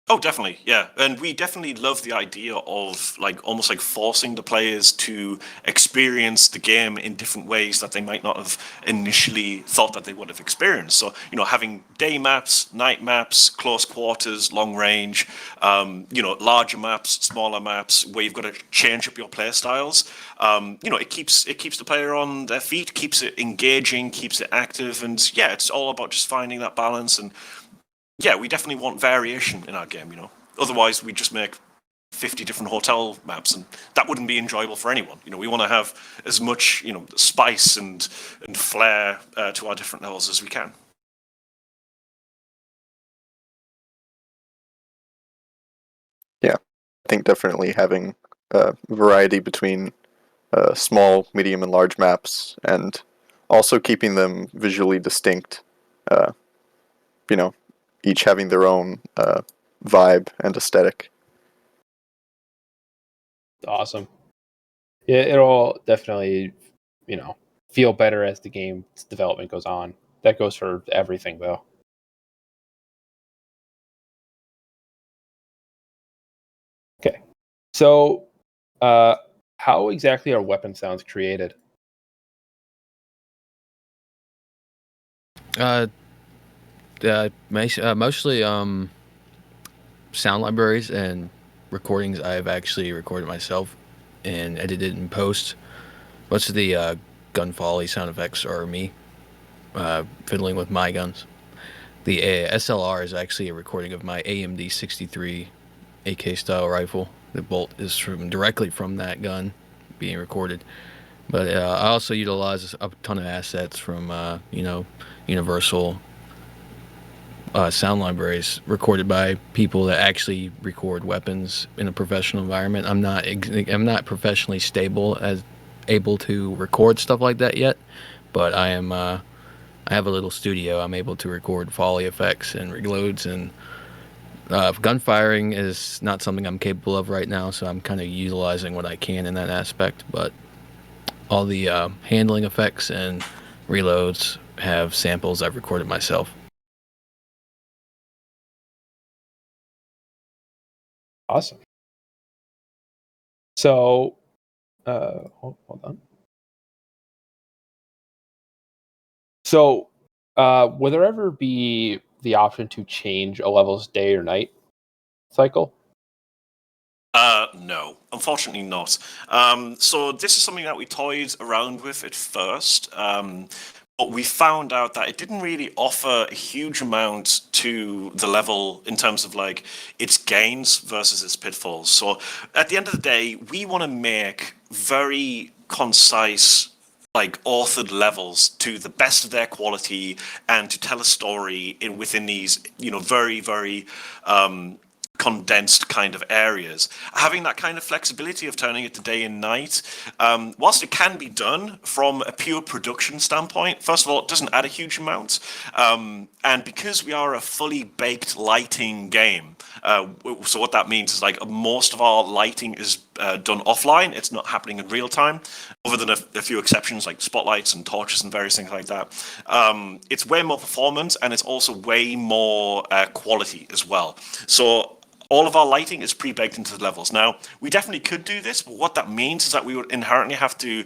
Oh, definitely, yeah. And we definitely love the idea of like almost like forcing the players to experience the game in different ways that they might not have initially thought that they would have experienced. So, you know, having day maps, night maps, close quarters, long range, you know, larger maps, smaller maps, where you've got to change up your play styles. You know, it keeps the player on their feet, keeps it engaging, keeps it active, and yeah, it's all about just finding that balance. And yeah, we definitely want variation in our game, you know. Otherwise, we just make 50 different hotel maps, and that wouldn't be enjoyable for anyone. You know, we want to have as much, you know, spice and flair to our different levels as we can. Yeah, I think definitely having variety between small, medium, and large maps, and also keeping them visually distinct. You know, each having their own vibe and aesthetic. Awesome. Yeah, it'll definitely, you know, feel better as the game's development goes on. That goes for everything, though. Okay. So, how exactly are weapon sounds created? Mostly sound libraries and recordings I've actually recorded myself and edited in post. Most of the gun volley sound effects are me fiddling with my guns. The SLR is actually a recording of my AMD 63 AK style rifle. The bolt is directly from that gun being recorded. But I also utilize a ton of assets from you know, Universal sound libraries recorded by people that actually record weapons in a professional environment. I'm not professionally stable as able to record stuff like that yet, but I am. I have a little studio. I'm able to record volley effects and reloads, and gunfiring is not something I'm capable of right now, so I'm kind of utilizing what I can in that aspect. But all the handling effects and reloads have samples I've recorded myself. Awesome. So, hold on. So, will there ever be the option to change a level's day or night cycle? No, unfortunately not. So this is something that we toyed around with at first, but we found out that it didn't really offer a huge amount to the level in terms of like its gains versus its pitfalls. So at the end of the day, we want to make very concise, like authored levels to the best of their quality and to tell a story within these, you know, very, very condensed kind of areas. Having that kind of flexibility of turning it to day and night, whilst it can be done from a pure production standpoint, first of all, it doesn't add a huge amount. And because we are a fully baked lighting game, so what that means is like most of our lighting is done offline. It's not happening in real time, other than a few exceptions like spotlights and torches and various things like that. It's way more performance, and it's also way more quality as well. So all of our lighting is pre-baked into the levels. Now, we definitely could do this, but what that means is that we would inherently have to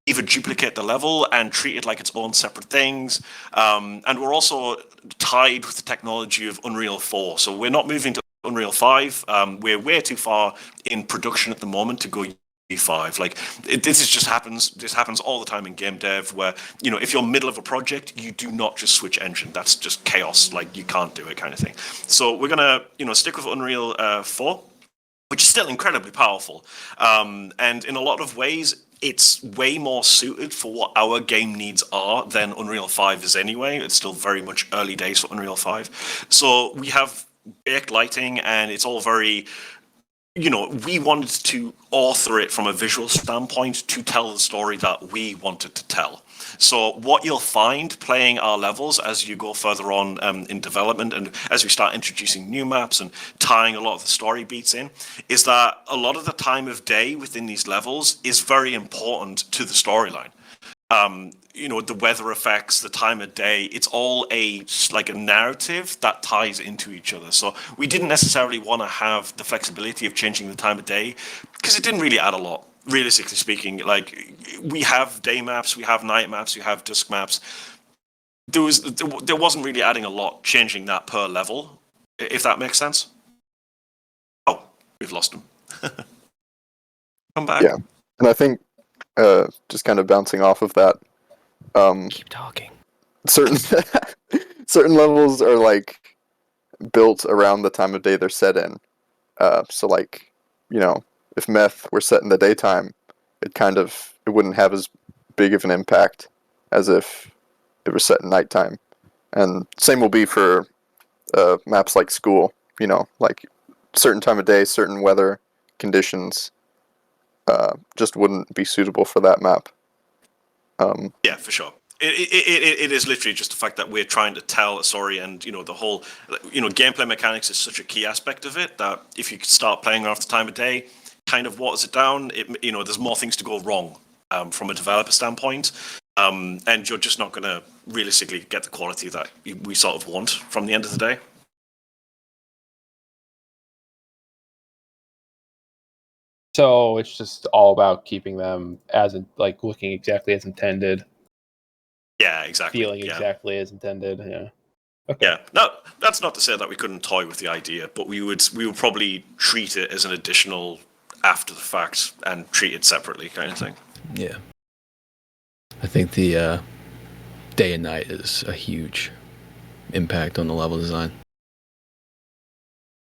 either duplicate the level and treat it like its own separate things. And we're also tied with the technology of Unreal 4. So we're not moving to Unreal 5. We're way too far in production at the moment to go UE5. Like this happens all the time in game dev where, if you're middle of a project, you do not just switch engine. That's just chaos. Like you can't do it kind of thing. So we're going to, stick with Unreal 4, which is still incredibly powerful. And in a lot of ways, it's way more suited for what our game needs are than Unreal 5 is anyway. It's still very much early days for Unreal 5. So we have baked lighting, and it's all very... we wanted to author it from a visual standpoint to tell the story that we wanted to tell. So what you'll find playing our levels as you go further on in development, and as we start introducing new maps and tying a lot of the story beats in, is that a lot of the time of day within these levels is very important to the storyline. The weather effects, the time of day, it's all a narrative that ties into each other. So we didn't necessarily want to have the flexibility of changing the time of day because it didn't really add a lot, realistically speaking. Like, we have day maps, we have night maps, we have dusk maps. There wasn't really adding a lot, changing that per level, if that makes sense. Oh, we've lost him. Come back. Yeah, and I think just kind of bouncing off of that, Keep talking. certain certain levels are like built around the time of day they're set in. So like, if meth were set in the daytime, it wouldn't have as big of an impact as if it was set in nighttime. And same will be for maps like school. Like certain time of day, certain weather conditions just wouldn't be suitable for that map. Yeah, for sure. It is literally just the fact that we're trying to tell a story, and the whole gameplay mechanics is such a key aspect of it that if you start playing off the time of day, kind of waters it down. There's more things to go wrong from a developer standpoint, and you're just not going to realistically get the quality that we sort of want from the end of the day. So it's just all about keeping them looking exactly as intended. Yeah, exactly. Feeling exactly as intended. Yeah. Okay. Yeah. No, that's not to say that we couldn't toy with the idea, but we would probably treat it as an additional after the fact and treat it separately, kind of thing. Yeah. I think the day and night is a huge impact on the level design.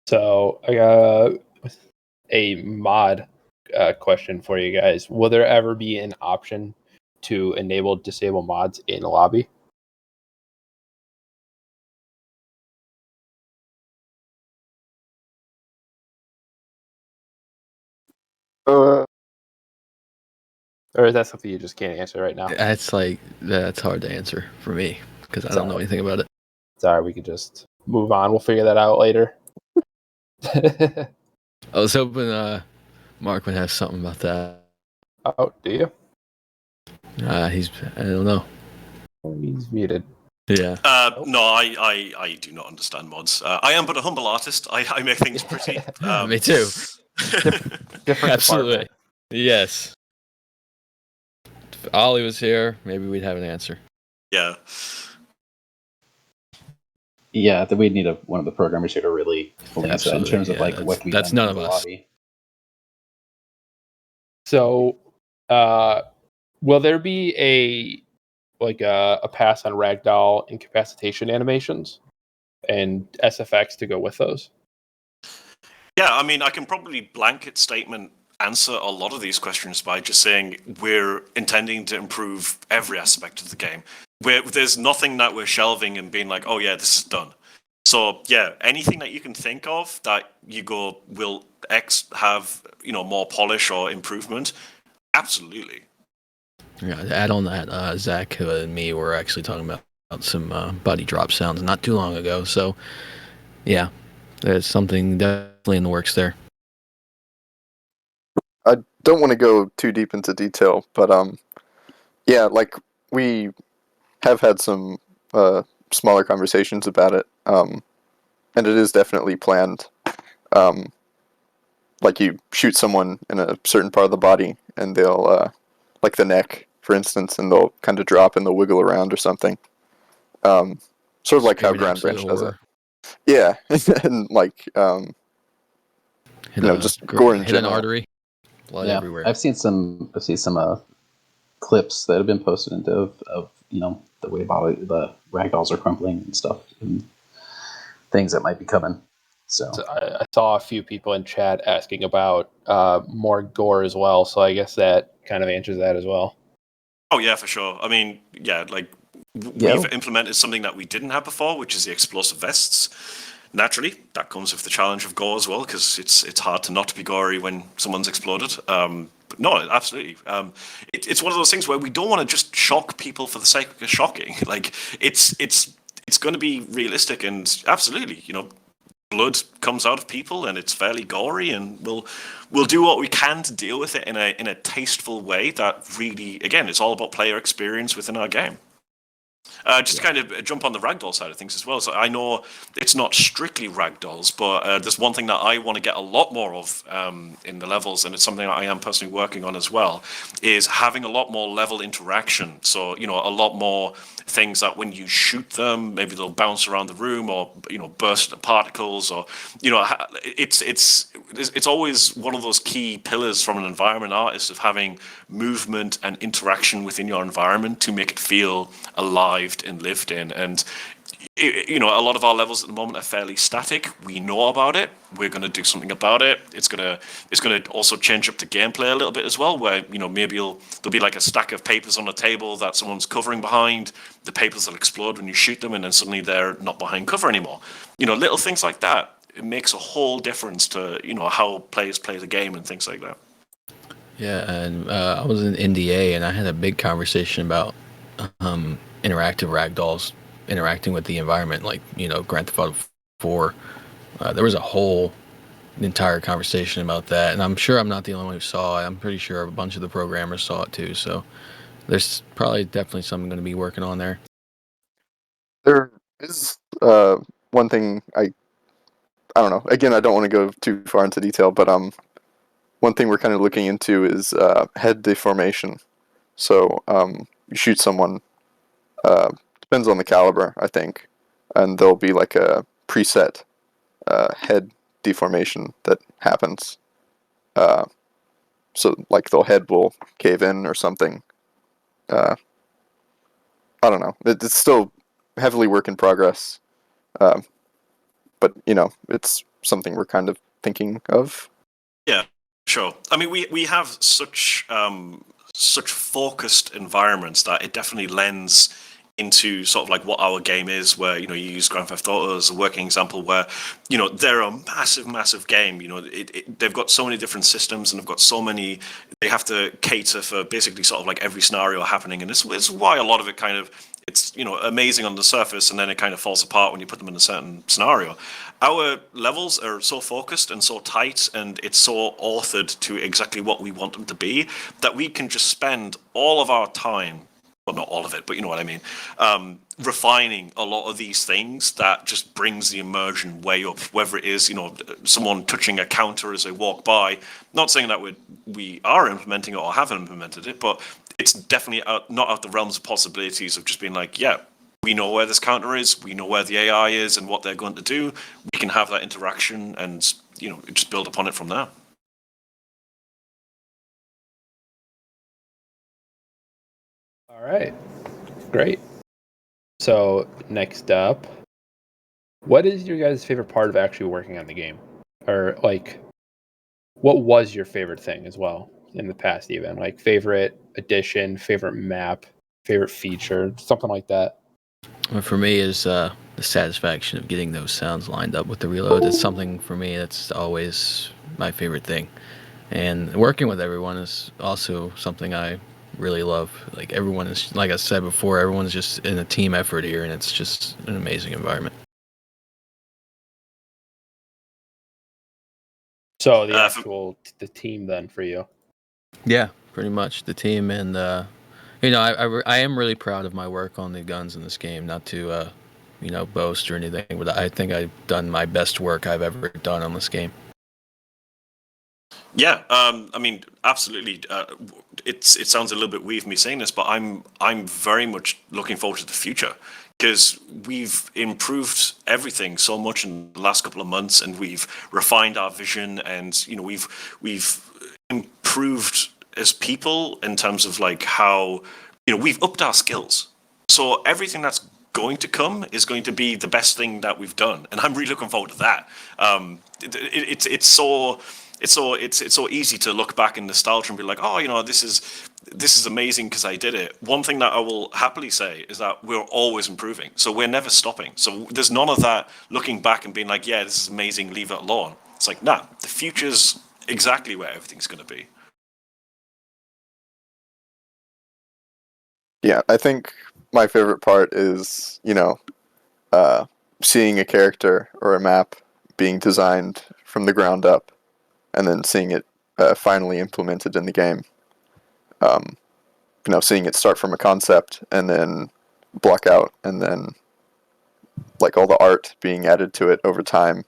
So I got a mod question for you guys. Will there ever be an option to disable mods in a lobby? Uh, Or is that something you just can't answer right now? That's hard to answer for me because I don't know anything about it. Sorry, we could just move on. We'll figure that out later. I was hoping Mark would have something about that. Oh, do you? I don't know. Oh, he's muted. Yeah. No, I do not understand mods. I am but a humble artist. I make things pretty. Me too. Different Absolutely. department. Yes. If Ollie was here, maybe we'd have an answer. Yeah. Yeah, that we'd need one of the programmers here to really fully answer that in terms of what we that's none of us. Lobby. So, will there be a pass on ragdoll incapacitation animations and SFX to go with those? Yeah, I mean, I can probably blanket statement answer a lot of these questions by just saying we're intending to improve every aspect of the game. There's nothing that we're shelving and being like, oh yeah, this is done. So yeah, anything that you can think of that you go, will X have more polish or improvement? Absolutely. Yeah, to add on that, Zach and me were actually talking about some body drop sounds not too long ago. So yeah, there's something definitely in the works there. I don't want to go too deep into detail, but yeah, like we have had some smaller conversations about it, and it is definitely planned. Like you shoot someone in a certain part of the body, and they'll like the neck, for for instance, and they'll kind of drop and they'll wiggle around or something. Sort of like how Screaming Ground absolute Branch does it. horror. Yeah, and like Hit, just Gore in hit an general. artery, blood Yeah, everywhere. I've seen some clips that have been posted into of the way the ragdolls are crumpling and stuff, and things that might be coming. So So I saw a few people in chat asking about more gore as well, so I guess that kind of answers that as well. Oh yeah, for sure. I mean, yeah, like Yeah. we've implemented something that we didn't have before, which is the explosive vests. Naturally, that comes with the challenge of gore as well, because it's hard to not be gory when someone's exploded. But no, absolutely. It's one of those things where we don't want to just shock people for the sake of shocking. Like it's going to be realistic, and absolutely, blood comes out of people, and it's fairly gory, and we'll do what we can to deal with it in a tasteful way that really, again, it's all about player experience within our game. Just to kind of jump on the ragdoll side of things as well. So I know it's not strictly ragdolls, but there's one thing that I want to get a lot more of in the levels, and it's something that I am personally working on as well, is having a lot more level interaction. So, a lot more things that when you shoot them, maybe they'll bounce around the room, or, burst particles, or, it's always one of those key pillars from an environment artist of having movement and interaction within your environment to make it feel alive and lived in. And a lot of our levels at the moment are fairly static. We know about it. We're going to do something about it. It's going to also change up the gameplay a little bit as well, where maybe there'll be like a stack of papers on a table that someone's covering behind. The papers will explode when you shoot them, and then suddenly they're not behind cover anymore. Little things like that. It makes a whole difference to how players play the game and things like that. Yeah, and I was in NDA, and I had a big conversation about interactive ragdolls interacting with the environment, like Grand Theft Auto 4. There was a whole entire conversation about that, and I'm sure I'm not the only one who saw it. I'm pretty sure a bunch of the programmers saw it too. So there's probably definitely something going to be working on there. There is one thing I don't know. Again, I don't want to go too far into detail, but one thing we're kind of looking into is head deformation. So you shoot someone, depends on the caliber, I think, and there'll be like a preset head deformation that happens. So like their head will cave in or something. I don't know. It's still heavily work in progress, but it's something we're kind of thinking of. Yeah, sure. I mean, we have such focused environments that it definitely lends into sort of like what our game is, where you use Grand Theft Auto as a working example, where they're a massive game. They've got so many different systems, and they've got so many. They have to cater for basically sort of like every scenario happening, and this is why a lot of it kind of it's amazing on the surface, and then it kind of falls apart when you put them in a certain scenario. Our levels are so focused and so tight, and it's so authored to exactly what we want them to be, that we can just spend all of our time, well, not all of it, but you know what I mean, refining a lot of these things that just brings the immersion way up, whether it is, someone touching a counter as they walk by. Not saying that we are implementing it or haven't implemented it, but it's definitely not out the realms of possibilities of just being like, yeah, we know where this counter is, we know where the AI is and what they're going to do. We can have that interaction and, just build upon it from there. All right, great. So next up, what is your guys' favorite part of actually working on the game? Or like, what was your favorite thing as well in the past even? Like favorite addition, favorite map, favorite feature, something like that. Well, for me is the satisfaction of getting those sounds lined up with the reload. It's something for me that's always my favorite thing. And working with everyone is also something I really love. Like everyone is, like I said before, everyone's just in a team effort here, and it's just an amazing environment. So the team then for you. Yeah, pretty much the team, and I am really proud of my work on the guns in this game. Not to boast or anything, but I think I've done my best work I've ever done on this game. Yeah, I mean, absolutely. It sounds a little bit weird me saying this, but I'm very much looking forward to the future because we've improved everything so much in the last couple of months, and we've refined our vision, and we've improved as people in terms of like how we've upped our skills. So everything that's going to come is going to be the best thing that we've done, and I'm really looking forward to that. It's so easy to look back in nostalgia and be like, oh, this is amazing because I did it. One thing that I will happily say is that we're always improving, so we're never stopping. So there's none of that looking back and being like, yeah, this is amazing, leave it alone. It's like, nah, the future's exactly where everything's going to be. Yeah, I think my favorite part is, seeing a character or a map being designed from the ground up and then seeing it finally implemented in the game. Seeing it start from a concept and then block out and then like all the art being added to it over time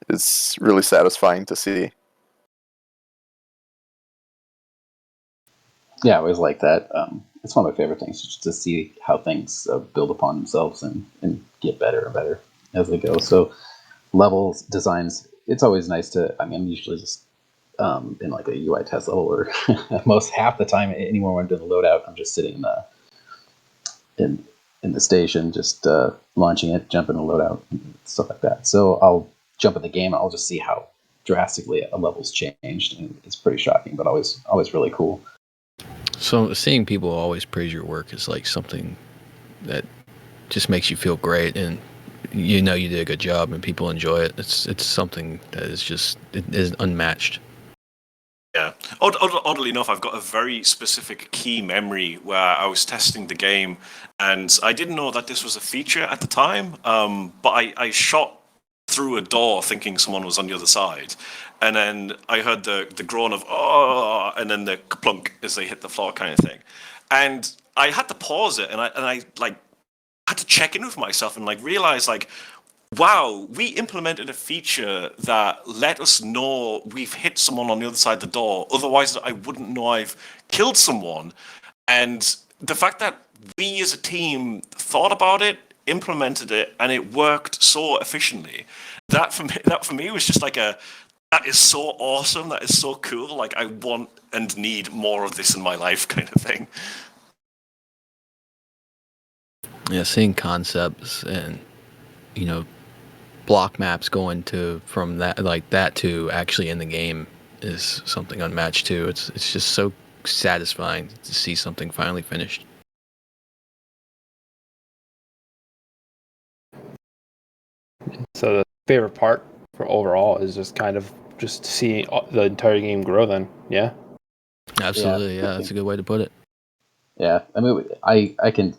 is really satisfying to see. Yeah, I always like that. It's one of my favorite things, just to see how things build upon themselves and get better and better as they go. So levels, designs, it's always nice to, I mean, I'm usually just in like a UI test level where most half the time anymore when I'm doing the loadout, I'm just sitting in the station, just launching it, jumping the loadout, and stuff like that. So I'll jump in the game and I'll just see how drastically a level's changed. And it's pretty shocking, but always really cool. So seeing people always praise your work is like something that just makes you feel great, and you did a good job, and people enjoy it. It's something that is unmatched. Yeah. Oddly enough, I've got a very specific key memory where I was testing the game, and I didn't know that this was a feature at the time. But I shot through a door thinking someone was on the other side, and then I heard the groan of oh, and then the plunk as they hit the floor kind of thing, and I had to pause it, and I like had to check in with myself and like realize like, wow, we implemented a feature that let us know we've hit someone on the other side of the door. Otherwise, I wouldn't know I've killed someone. And the fact that we as a team thought about it, implemented it, and it worked so efficiently, that for me was just like that is so awesome. That is so cool. Like I want and need more of this in my life, kind of thing. Yeah, seeing concepts and block maps going from that to actually in the game is something unmatched too. It's just so satisfying to see something finally finished. So the favorite part for overall is just kind of just seeing the entire game grow. Then, yeah. Absolutely, yeah, that's a good way to put it. Yeah, I mean, I can.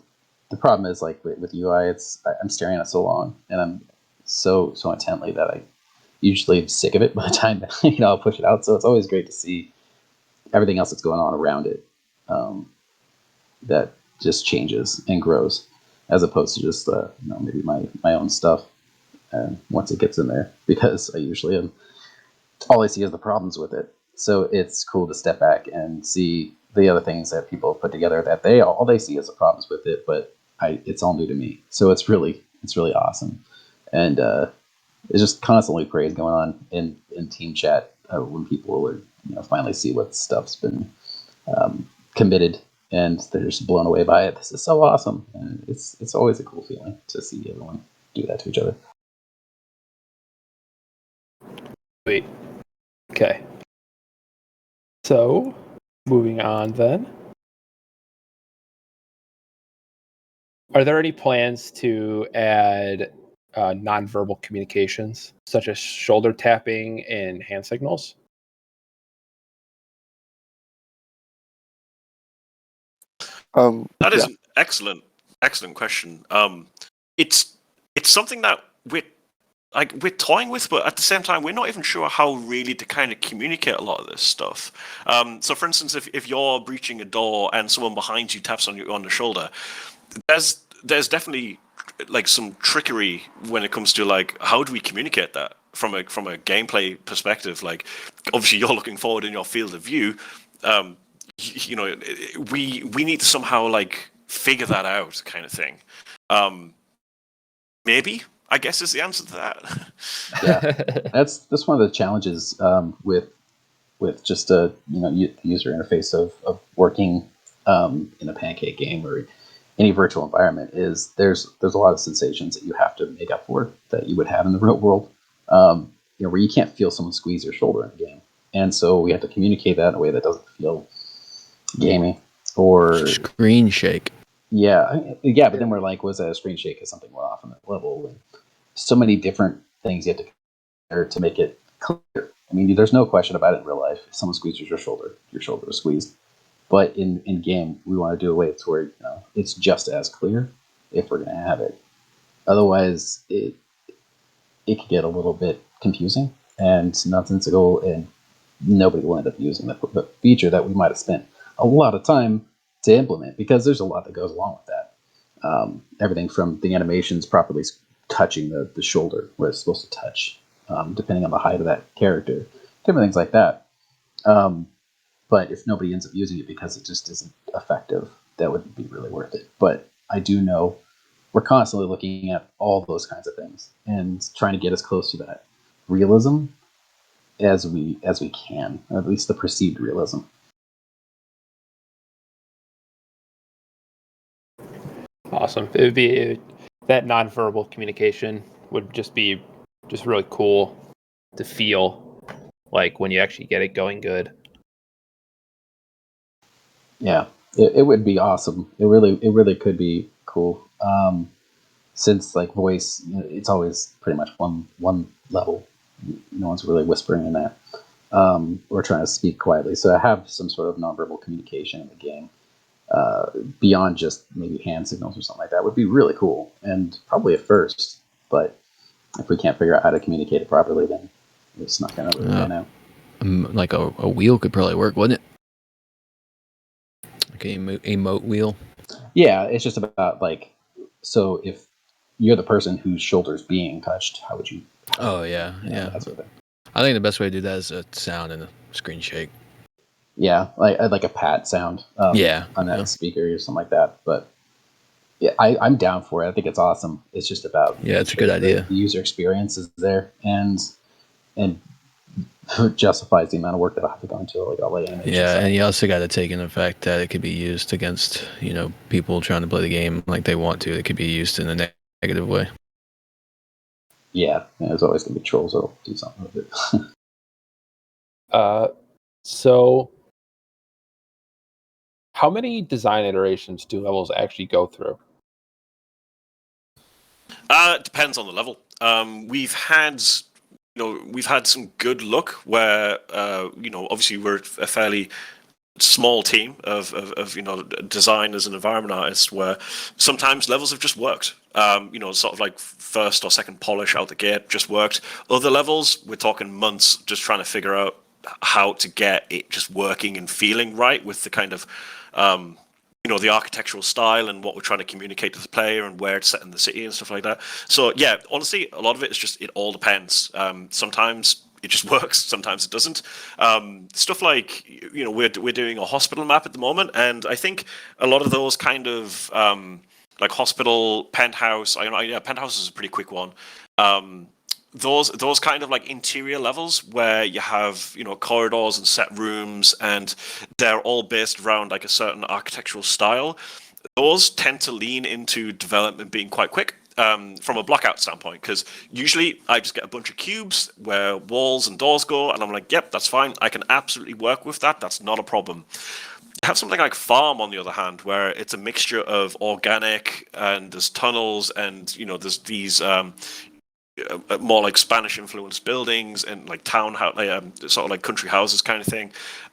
The problem is like with UI, I'm staring at it so long, and I'm so intently that I usually am sick of it by the time I'll push it out. So it's always great to see everything else that's going on around it, that just changes and grows, as opposed to just maybe my own stuff. And once it gets in there, because I usually am, all I see is the problems with it. So it's cool to step back and see the other things that people put together that all they see is the problems with it, but it's all new to me. So it's really awesome, and it's just constantly praise going on in team chat when people are finally see what stuff's been committed and they're just blown away by it. This is so awesome, and it's always a cool feeling to see everyone do that to each other. Sweet. Okay. So, moving on then. Are there any plans to add nonverbal communications, such as shoulder tapping and hand signals? That is Yeah. an excellent question. It's something that we're toying with, but at the same time, we're not even sure how really to kind of communicate a lot of this stuff. So, for instance, if you're breaching a door and someone behind you taps on you on the shoulder, there's definitely like some trickery when it comes to like how do we communicate that? from a gameplay perspective, like obviously you're looking forward in your field of view. You know, we need to somehow like figure that out, kind of thing. Maybe, I guess, is the answer to that. Yeah, that's one of the challenges with just a user interface of working in a pancake game or any virtual environment is there's a lot of sensations that you have to make up for that you would have in the real world. Where you can't feel someone squeeze your shoulder in the game, and so we have to communicate that in a way that doesn't feel gamey or screen shake. Yeah, but then we're like, was that a screen shake? Is something we're off on that level? And so many different things you have to compare to make it clear. I mean, there's no question about it in real life. If someone squeezes your shoulder is squeezed. But in game, we want to do a way to where it's just as clear if we're going to have it. Otherwise, it could get a little bit confusing and nonsensical, and nobody will end up using the feature that we might have spent a lot of time to implement, because there's a lot that goes along with that. Everything from the animations properly touching the shoulder where it's supposed to touch, depending on the height of that character, different things like that. But if nobody ends up using it because it just isn't effective, that wouldn't be really worth it. But I do know we're constantly looking at all those kinds of things and trying to get as close to that realism as we can, or at least the perceived realism. Awesome. It would be that nonverbal communication would just be really cool to feel like when you actually get it going good. Yeah, it would be awesome. It really could be cool. Since like voice, it's always pretty much one level. No one's really whispering in that. Or trying to speak quietly. So I have some sort of nonverbal communication in the game. Beyond just maybe hand signals or something like that would be really cool, and probably a first. But if we can't figure out how to communicate it properly, then it's not going to really pan out. Like a wheel could probably work, wouldn't it? Like an emote wheel. Yeah, it's just about like, so if you're the person whose shoulder's being touched, how would you? Yeah. That sort of thing. I think the best way to do that is a sound and a screen shake. Yeah, like a pat sound. On that speaker or something like that. But yeah, I'm down for it. I think it's awesome. It's just about it's a good idea. The user experience is there and justifies the amount of work that I have to go into like all the animation. Yeah, and you also got to take into effect that it could be used against people trying to play the game like they want to. It could be used in a negative way. Yeah, there's always going to be trolls that'll do something with it. So how many design iterations do levels actually go through? It depends on the level. We've had some good luck where obviously we're a fairly small team of designers and environment artists, where sometimes levels have just worked. Sort of like first or second polish out the gate just worked. Other levels, we're talking months just trying to figure out how to get it just working and feeling right with the kind of the architectural style and what we're trying to communicate to the player and where it's set in the city and stuff like that. So yeah, honestly, a lot of it is just, it all depends. Sometimes it just works, sometimes it doesn't. Stuff like, we're doing a hospital map at the moment, and I think a lot of those kind of like hospital, penthouse, penthouse is a pretty quick one. Those kind of like interior levels where you have corridors and set rooms, and they're all based around like a certain architectural style. Those tend to lean into development being quite quick from a blockout standpoint, because usually I just get a bunch of cubes where walls and doors go, and I'm like, yep, that's fine. I can absolutely work with that. That's not a problem. You have something like Farm, on the other hand, where it's a mixture of organic, and there's tunnels, and there's these more like Spanish influenced buildings and like townhouse, sort of like country houses kind of thing.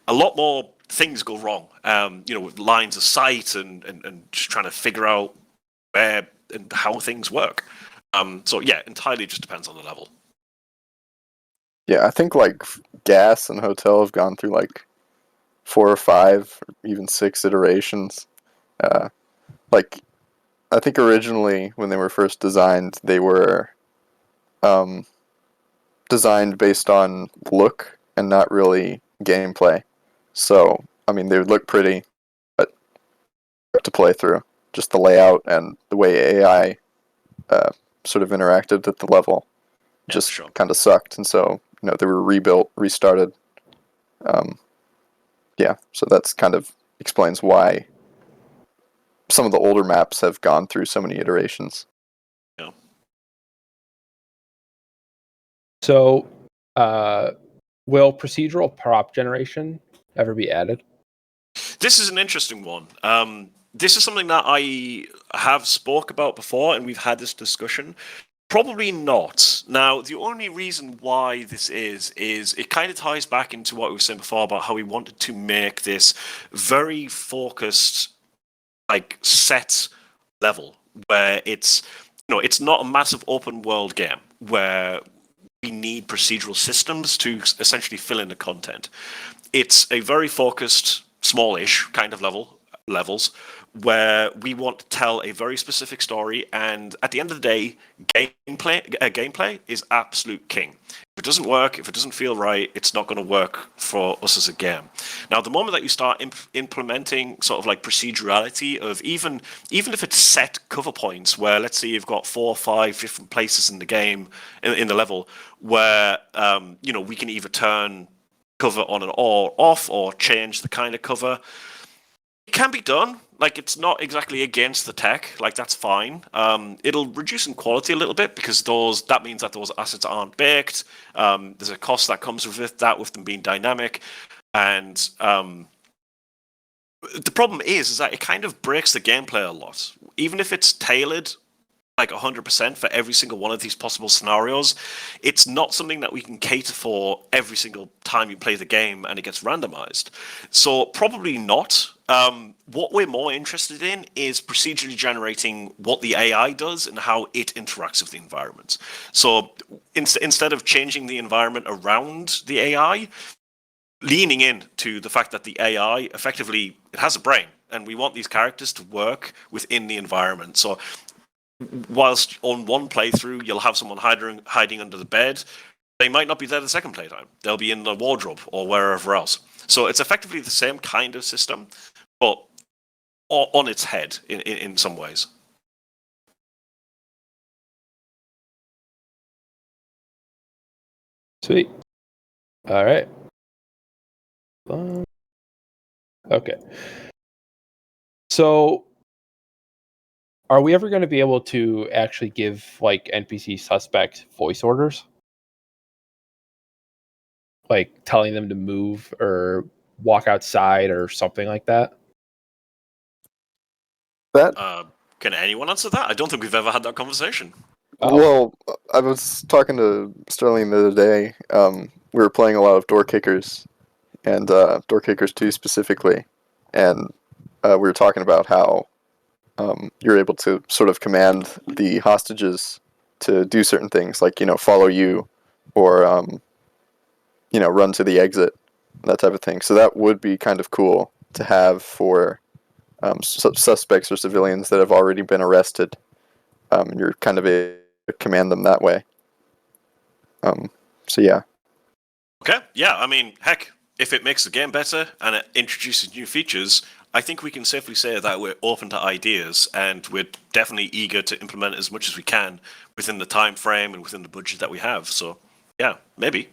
A lot more things go wrong, with lines of sight and just trying to figure out where and how things work. So yeah, entirely just depends on the level. Yeah, I think like Gas and Hotel have gone through like 4 or 5 or even 6 iterations. Like I think originally when they were first designed, they were designed based on look and not really gameplay. So, I mean, they would look pretty, but to play through. Just the layout and the way AI sort of interacted at the level just kind of sucked. And so, they were rebuilt, restarted. So that's kind of explains why some of the older maps have gone through so many iterations. Yeah. So, will procedural prop generation ever be added? This is an interesting one. This is something that I have spoke about before, and we've had this discussion. Probably not. Now, the only reason why this is it kind of ties back into what we were saying before about how we wanted to make this very focused, like, set level where it's not a massive open world game where we need procedural systems to essentially fill in the content. It's a very focused, smallish kind of levels where we want to tell a very specific story, and at the end of the day, gameplay is absolute king. If it doesn't work, if it doesn't feel right, it's not going to work for us as a game. Now, the moment that you start implementing sort of like procedurality of even if it's set cover points, where let's say you've got 4 or 5 different places in the game in the level where we can either turn cover on and or off or change the kind of cover. It can be done. Like, it's not exactly against the tech. Like, that's fine. It'll reduce in quality a little bit because that means that those assets aren't baked. There's a cost that comes with them being dynamic. And the problem is that it kind of breaks the gameplay a lot. Even if it's tailored like 100% for every single one of these possible scenarios, it's not something that we can cater for every single time you play the game and it gets randomized. So probably not. What we're more interested in is procedurally generating what the AI does and how it interacts with the environment. So instead of changing the environment around the AI, leaning into the fact that the AI effectively, it has a brain, and we want these characters to work within the environment. So whilst on one playthrough you'll have someone hiding under the bed, they might not be there the second playtime. They'll be in the wardrobe or wherever else. So it's effectively the same kind of system, but on its head in some ways. Sweet. All right. Okay. So, are we ever going to be able to actually give like NPC suspect voice orders? Like telling them to move or walk outside or something like that? Can anyone answer that? I don't think we've ever had that conversation. Well, I was talking to Sterling the other day. We were playing a lot of Door Kickers, and Door Kickers 2 specifically, and we were talking about how you're able to sort of command the hostages to do certain things, like, follow you, or run to the exit, that type of thing. So that would be kind of cool to have for suspects or civilians that have already been arrested. You're kind of able to command them that way. So yeah. Okay, yeah, I mean, heck, if it makes the game better and it introduces new features, I think we can safely say that we're open to ideas, and we're definitely eager to implement as much as we can within the time frame and within the budget that we have. So yeah, maybe.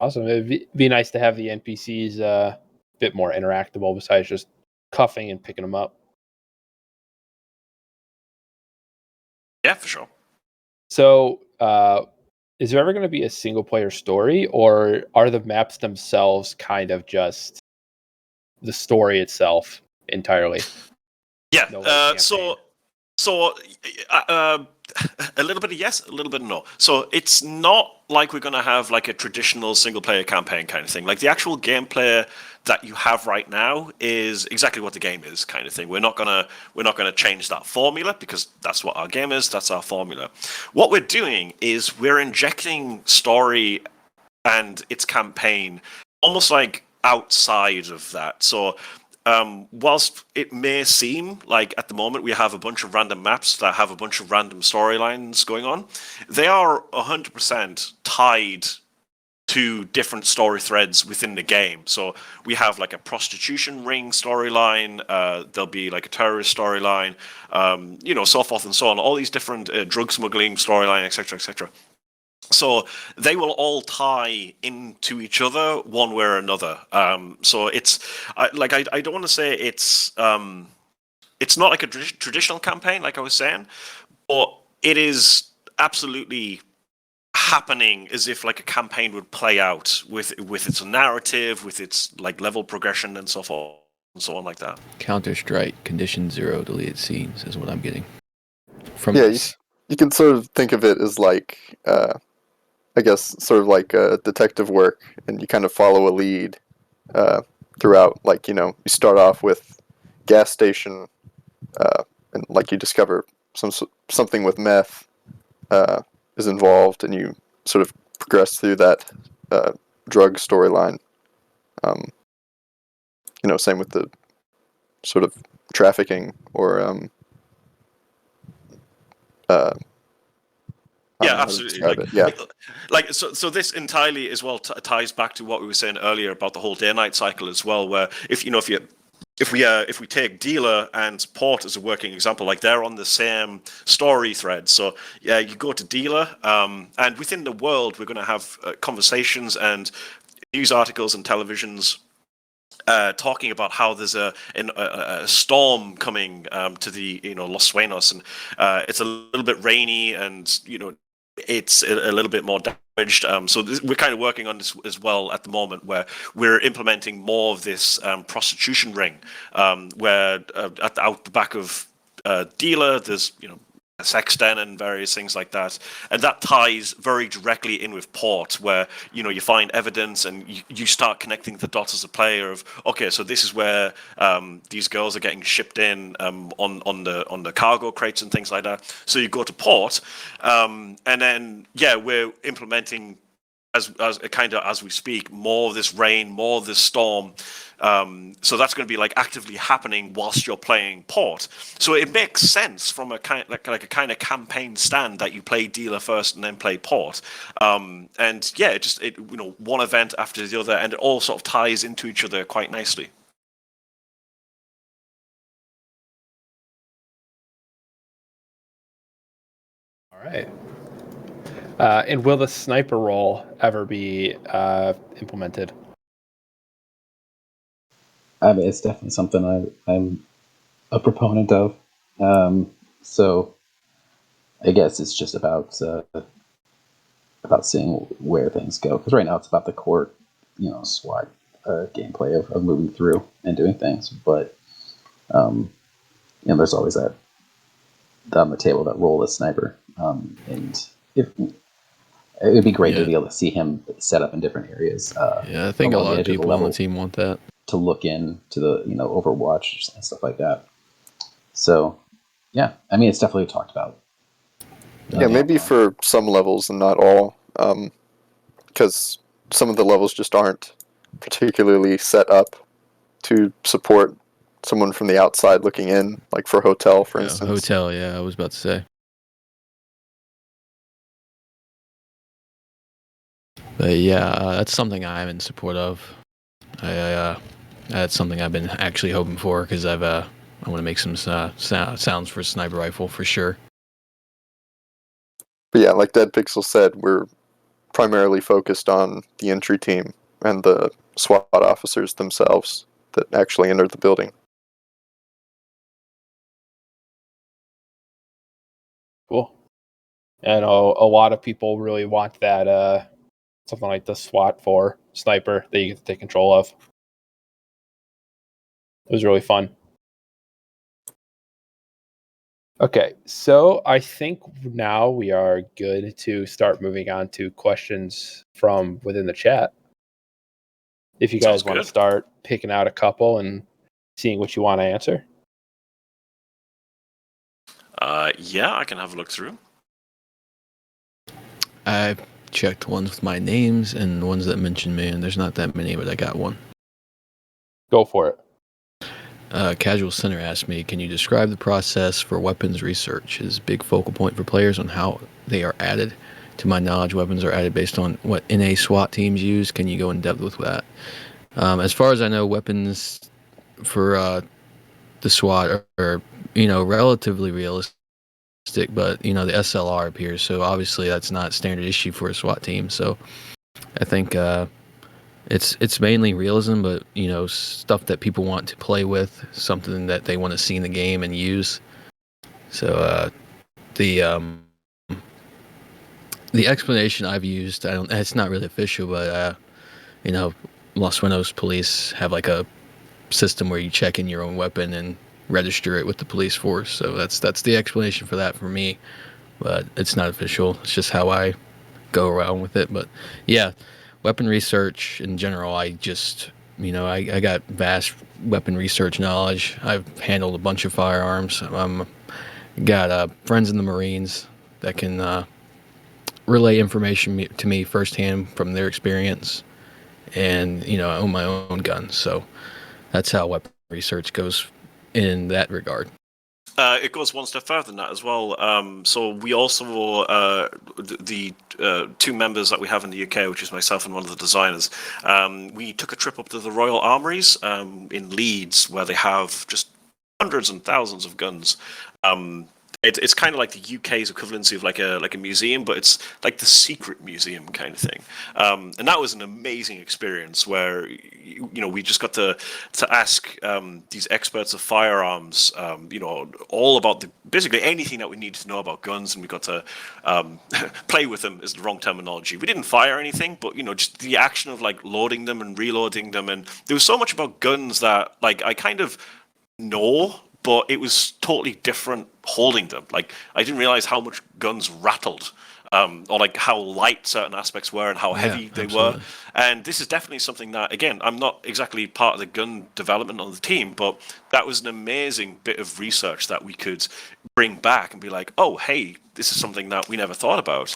Awesome. It'd be nice to have the NPCs a bit more interactable besides just cuffing and picking them up. Yeah, for sure. So, is there ever going to be a single player story, or are the maps themselves kind of just the story itself entirely? Yeah. No, like, So a little bit of yes, a little bit of no. So it's not like we're going to have like a traditional single player campaign kind of thing. Like, the actual gameplay that you have right now is exactly what the game is, kind of thing. We're not gonna change that formula because that's what our game is. That's our formula. What we're doing is we're injecting story and its campaign almost like outside of that. So whilst it may seem like at the moment we have a bunch of random maps that have a bunch of random storylines going on, they are 100% tied to different story threads within the game. So we have like a prostitution ring storyline, there'll be like a terrorist storyline, so forth and so on. All these different drug smuggling storyline, etc., etc. So they will all tie into each other one way or another. So I don't want to say it's not like a traditional campaign, like I was saying, but it is absolutely happening as if like a campaign would play out with its narrative, with its like level progression and so forth and so on like that. Counter-Strike Condition 0 deleted scenes is what I'm getting from Yeah, this. you can sort of think of it as like, I guess, sort of like detective work, and you kind of follow a lead throughout. Like, you start off with gas station, and like you discover something with meth is involved, and you sort of progress through that drug storyline. Same with the sort of trafficking or yeah, absolutely. Yeah. So this entirely as well ties back to what we were saying earlier about the whole day-night cycle as well, where if we take dealer and port as a working example, like they're on the same story thread. So yeah, you go to dealer, and within the world, we're going to have conversations and news articles and televisions talking about how there's a storm coming to the Los Sueños, and it's a little bit rainy, and it's a little bit more damaged. So we're kind of working on this as well at the moment, where we're implementing more of this prostitution ring, where out the back of dealer, there's a sex den and various things like that, and that ties very directly in with port, where you find evidence and you start connecting the dots as a player of, okay, so this is where these girls are getting shipped in on the cargo crates and things like that. So you go to port, and then we're implementing as we speak more of this rain, more of this storm. So that's going to be like actively happening whilst you're playing port. So it makes sense from a kind of campaign stand that you play dealer first and then play port. And one event after the other, and it all sort of ties into each other quite nicely. All right. And will the sniper role ever be implemented? I mean, it's definitely something I'm a proponent of. So I guess it's just about seeing where things go. Because right now it's about the core, SWAT gameplay of moving through and doing things. But there's always that on the table, that role as sniper. And if it would be great to be able to see him set up in different areas. I think a lot of people on the team want that. To look into the Overwatch and stuff like that. So, yeah, I mean, it's definitely talked about. Maybe for some levels and not all, because some of the levels just aren't particularly set up to support someone from the outside looking in, like for hotel, for instance. Hotel, I was about to say. But that's something I'm in support of. That's something I've been actually hoping for, because I want to make some sounds for a sniper rifle for sure. But yeah, like Deadpixel said, we're primarily focused on the entry team and the SWAT officers themselves that actually entered the building. Cool. And a lot of people really want that something like the SWAT 4 sniper that you get to take control of. It was really fun. Okay, so I think now we are good to start moving on to questions from within the chat. If you guys want to start picking out a couple and seeing what you want to answer. I can have a look through. I've checked ones with my names and ones that mention me, and there's not that many, but I got one. Go for it. Casual Center asked me, can you describe the process for weapons research? Is a big focal point for players on how they are added. To my knowledge, weapons are added based on what NA SWAT teams use. Can you go in depth with that? As far as I know, weapons for the SWAT are relatively realistic, but the SLR appears, so obviously that's not standard issue for a SWAT team. So I think it's mainly realism, but stuff that people want to play with, something that they want to see in the game and use. So the explanation I've used, it's not really official, but Los Buenos police have like a system where you check in your own weapon and register it with the police force. So that's the explanation for that for me, but it's not official. It's just how I go around with it. But yeah, weapon research in general, I just I got vast weapon research knowledge. I've handled a bunch of firearms. Got friends in the Marines that can relay information to me firsthand from their experience, and I own my own gun, so that's how weapon research goes in that regard. It goes one step further than that as well. So we also, the two members that we have in the UK, which is myself and one of the designers, we took a trip up to the Royal Armouries in Leeds, where they have just hundreds and thousands of guns. It's kind of like the UK's equivalency of like a museum, but it's like the secret museum kind of thing. And that was an amazing experience where we just got to ask these experts of firearms, all about basically anything that we needed to know about guns, and we got to play with them is the wrong terminology. We didn't fire anything, but just the action of like loading them and reloading them, and there was so much about guns that like I kind of know, but it was totally different holding them. Like, I didn't realize how much guns rattled, or like how light certain aspects were and how heavy they were. And this is definitely something that, again, I'm not exactly part of the gun development on the team, but that was an amazing bit of research that we could bring back and be like, oh, hey, this is something that we never thought about.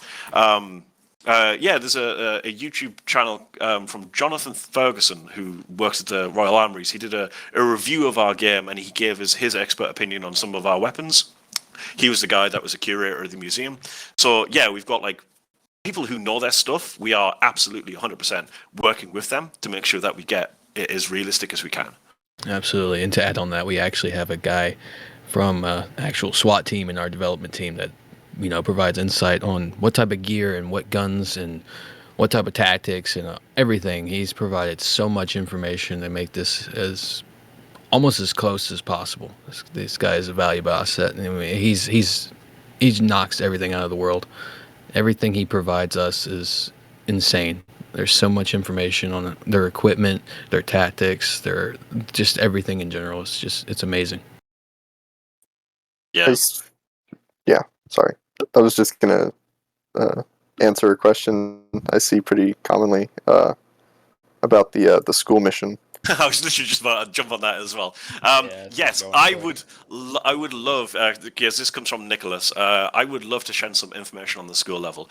There's a YouTube channel from Jonathan Ferguson, who works at the Royal Armouries. He did a review of our game, and he gave us his expert opinion on some of our weapons. He was the guy that was a curator of the museum. So yeah, we've got like people who know their stuff. We are absolutely 100% working with them to make sure that we get it as realistic as we can. Absolutely. And to add on that, we actually have a guy from actual SWAT team in our development team that provides insight on what type of gear and what guns and what type of tactics and everything. He's provided so much information to make this as almost as close as possible. This guy is a valuable asset. I mean, he knocks everything out of the world. Everything he provides us is insane. There's so much information on their equipment, their tactics, their just everything in general. It's amazing. Yeah. Sorry. I was just gonna answer a question I see pretty commonly about the school mission. I was literally just about to jump on that as well. Yes, I would love, because this comes from Nicholas, I would love to share some information on the school level.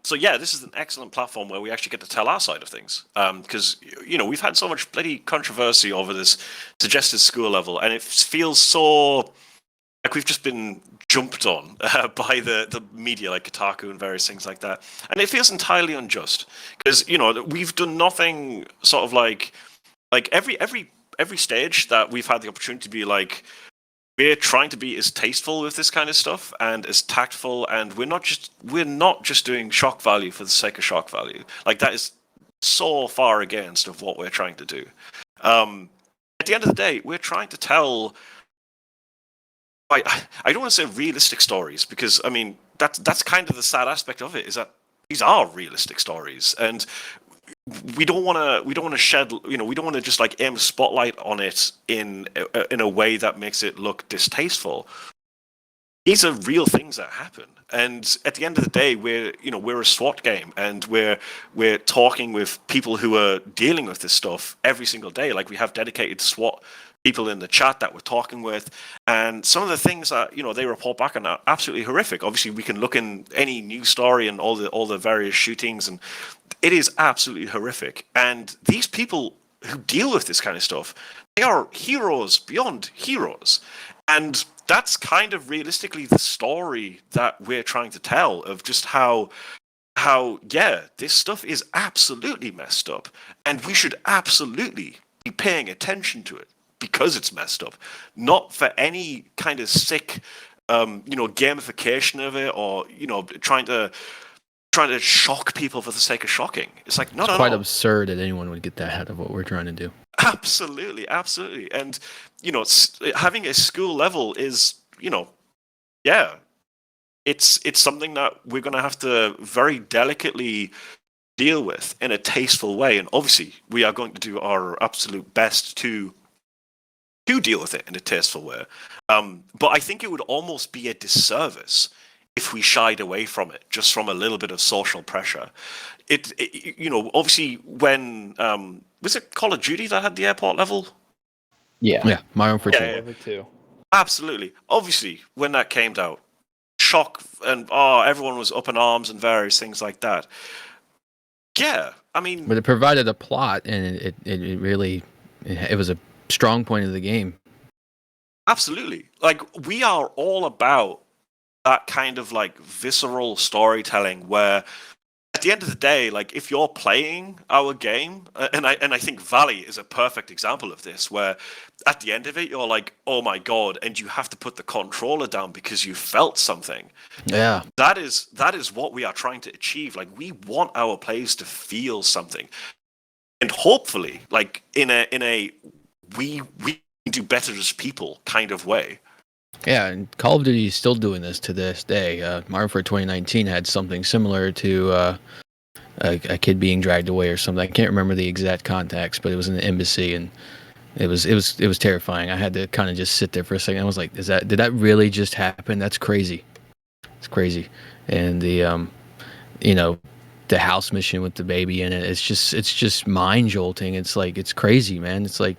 So yeah, this is an excellent platform where we actually get to tell our side of things. Because, we've had so much bloody controversy over this suggested school level, and it feels so like we've just been jumped on by the media, like Kotaku and various things like that. And it feels entirely unjust, because, we've done nothing sort of like every stage that we've had the opportunity to be like, we're trying to be as tasteful with this kind of stuff and as tactful, and we're not just doing shock value for the sake of shock value. Like, that is so far against of what we're trying to do. At the end of the day, we're trying to tell, I don't want to say realistic stories, because I mean that's kind of the sad aspect of it, is that these are realistic stories, and we don't want to shed, we don't want to just like aim a spotlight on it in a way that makes it look distasteful. These are real things that happen, and at the end of the day, we're a SWAT game, and we're talking with people who are dealing with this stuff every single day. Like, we have dedicated SWAT people in the chat that we're talking with, and some of the things that they report back on are absolutely horrific. Obviously, we can look in any news story and all the various shootings, and it is absolutely horrific. And these people who deal with this kind of stuff, they are heroes beyond heroes. And that's kind of realistically the story that we're trying to tell of just how yeah, this stuff is absolutely messed up, and we should absolutely be paying attention to it because it's messed up, not for any kind of sick gamification of it, or trying to shock people for the sake of shocking. It's like It's quite absurd that anyone would get that out of what we're trying to do. Absolutely. And having a school level is, yeah, it's something that we're going to have to very delicately deal with in a tasteful way, and obviously we are going to do our absolute best to deal with it in a tasteful way. But I think it would almost be a disservice if we shied away from it just from a little bit of social pressure. It obviously when was it Call of Duty that had the airport level? Yeah, my own for too. Absolutely. Obviously, when that came out, shock and everyone was up in arms and various things like that. Yeah, I mean, but it provided a plot, and it really was a strong point of the game. Absolutely. Like, we are all about that kind of like visceral storytelling where at the end of the day, like, if you're playing our game, and I think Valley is a perfect example of this, where at the end of it you're like, oh my god, and you have to put the controller down because you felt something. Yeah, that is what we are trying to achieve. Like, we want our players to feel something, and hopefully, like, in a we do better as people kind of way. Yeah, and Call of Duty is still doing this to this day. Modern Warfare 2019 had something similar to a kid being dragged away or something. I can't remember the exact context, but it was in the embassy, and it was terrifying. I had to kind of just sit there for a second. I was like, did that really just happen? That's crazy. It's crazy. And the the house mission with the baby in it, it's just mind jolting. It's like, it's crazy, man. It's like,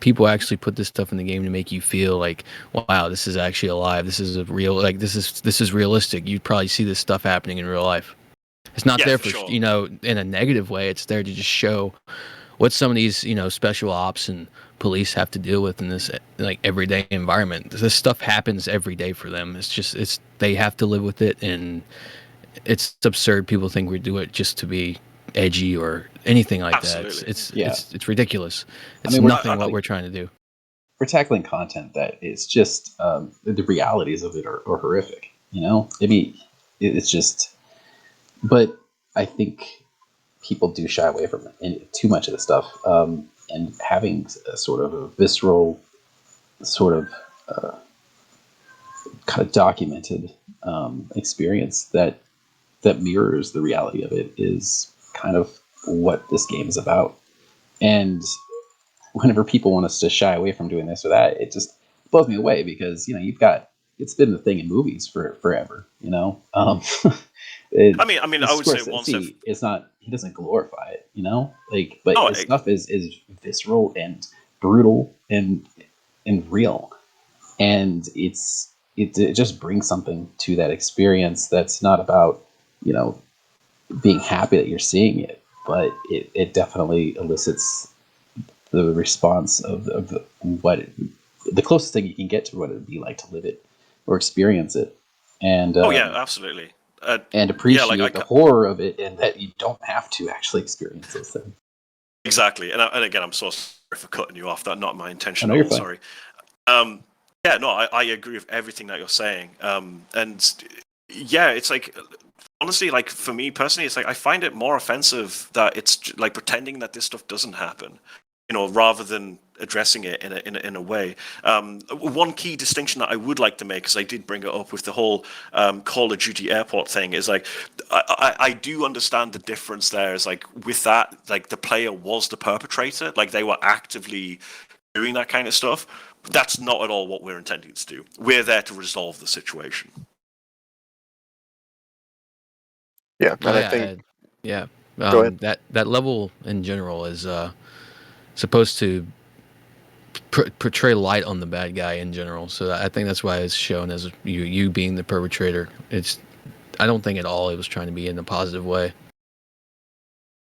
people actually put this stuff in the game to make you feel like, wow, this is actually alive. This is a real, like, this is realistic. You'd probably see this stuff happening in real life. It's not there for sure. in a negative way. It's there to just show what some of these, special ops and police have to deal with in this, like, everyday environment. This stuff happens every day for them. They have to live with it, and it's absurd. People think we do it just to be edgy or anything like Absolutely. that. It's ridiculous. It's nothing what we're trying to do. We're tackling content that is just the realities of it are horrific. I mean, it's just. But I think people do shy away from it, too much of the stuff, and having a sort of a visceral, sort of kind of documented experience that mirrors the reality of it is kind of what this game is about. And whenever people want us to shy away from doing this or that, it just blows me away, because it's been the thing in movies for forever. I would say once it's not, he doesn't glorify it, but his stuff is visceral and brutal and real, and it just brings something to that experience that's not about being happy that you're seeing it, but it definitely elicits the response of the closest thing you can get to what it would be like to live it or experience it, and absolutely, and appreciate the horror of it, and that you don't have to actually experience those things. Exactly, and again, I'm so sorry for cutting you off. That's not my intention. No, you're fine. Sorry. I agree with everything that you're saying. And yeah, it's like, honestly, like, for me personally, it's like, I find it more offensive that it's like pretending that this stuff doesn't happen, rather than addressing it in a way. One key distinction that I would like to make, because I did bring it up with the whole Call of Duty airport thing, is like, I do understand the difference there. Is like, with that, like, the player was the perpetrator, like, they were actively doing that kind of stuff. But that's not at all what we're intending to do. We're there to resolve the situation. Yeah, and I think go ahead. That level in general is supposed to portray light on the bad guy in general. So I think that's why it's shown as you being the perpetrator. I don't think at all it was trying to be in a positive way.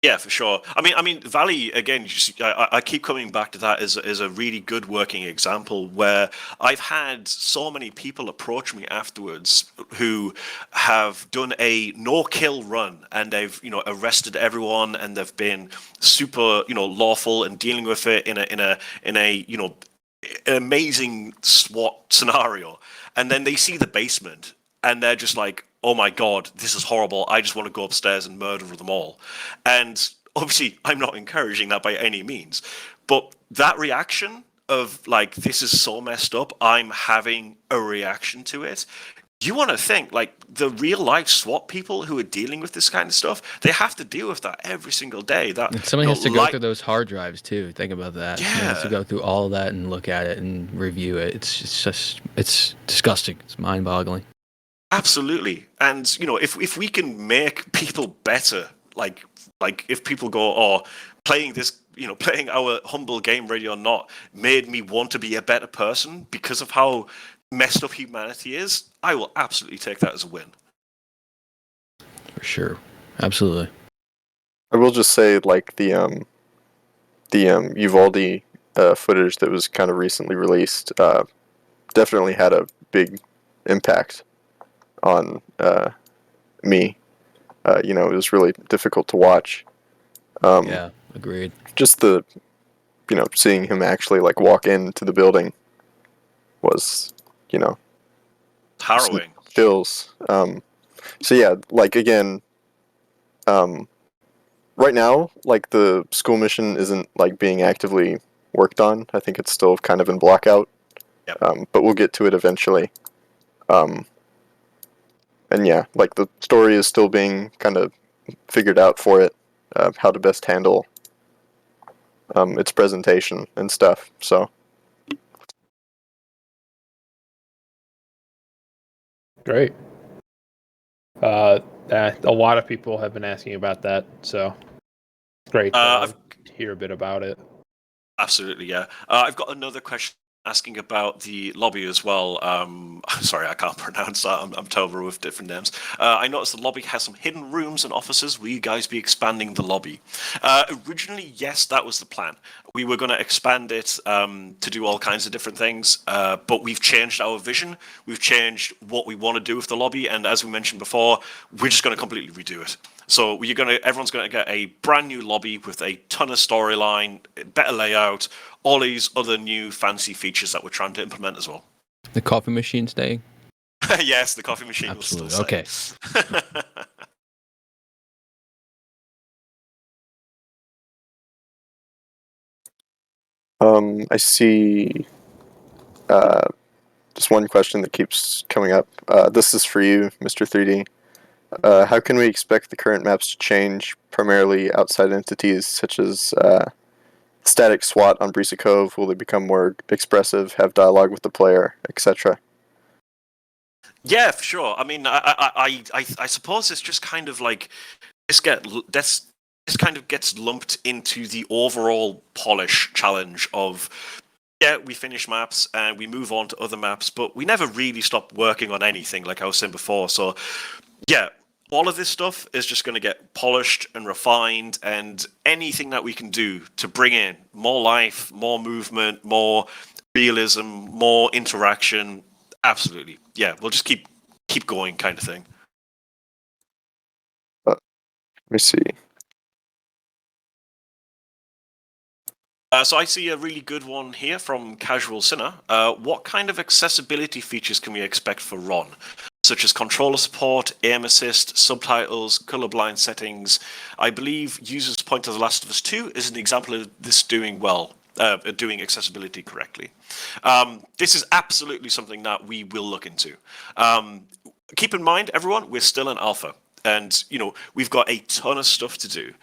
Yeah, for sure. I mean, Valley again. I keep coming back to that as a really good working example where I've had so many people approach me afterwards who have done a no-kill run and they've arrested everyone and they've been super lawful and dealing with it in a an amazing SWAT scenario, and then they see the basement and they're just like, oh my god, this is horrible. I just want to go upstairs and murder them all. And obviously, I'm not encouraging that by any means. But that reaction of, like, this is so messed up, I'm having a reaction to it. You want to think, like, the real life SWAT people who are dealing with this kind of stuff, they have to deal with that every single day. That And somebody has to go through those hard drives too. Think about that. Yeah. Somebody has to go through all of that and look at it and review it. It's disgusting. It's mind-boggling. Absolutely. And if we can make people better, like if people go, oh, playing this, playing our humble game, ready or not, made me want to be a better person because of how messed up humanity is, I will absolutely take that as a win. For sure. Absolutely. I will just say, like, the Uvalde footage that was kind of recently released definitely had a big impact on me. It was really difficult to watch. Yeah, agreed. Just seeing him actually, like, walk into the building was, Harrowing. chills. So yeah, like, again, right now, like, the school mission isn't, like, being actively worked on. I think it's still kind of in blockout. Yep. But we'll get to it eventually. And yeah, like, the story is still being kind of figured out for it, how to best handle its presentation and stuff. So Great. A lot of people have been asking about that, so it's great to hear a bit about it. Absolutely, yeah. I've got another question asking about the lobby as well. Sorry, I can't pronounce that. I'm terrible with different names. I noticed the lobby has some hidden rooms and offices. Will you guys be expanding the lobby? Originally, yes, that was the plan. We were going to expand it to do all kinds of different things, but we've changed our vision. We've changed what we want to do with the lobby, and as we mentioned before, we're just going to completely redo it. So everyone's going to get a brand new lobby with a ton of storyline, better layout, all these other new fancy features that we're trying to implement as well. The coffee machine staying? Yes, the coffee machine Absolutely. will still stay. Okay. I see just one question that keeps coming up. This is for you, Mr. 3D. How can we expect the current maps to change, primarily outside entities such as static SWAT on Brisa Cove? Will they become more expressive, have dialogue with the player, etc.? Yeah, for sure. I mean, I suppose it's just kind of like this kind of gets lumped into the overall polish challenge of, yeah, we finish maps and we move on to other maps, but we never really stop working on anything, like I was saying before. So, yeah, all of this stuff is just going to get polished and refined, and anything that we can do to bring in more life, more movement, more realism, more interaction, absolutely. Yeah, we'll just keep going, kind of thing. Let me see. So I see a really good one here from Casual Sinner. What kind of accessibility features can we expect for Ron? Such as controller support, aim assist, subtitles, colorblind settings. I believe Users Point to The Last of Us 2 is an example of this doing well, doing accessibility correctly. This is absolutely something that we will look into. Keep in mind, everyone, we're still in alpha, and we've got a ton of stuff to do.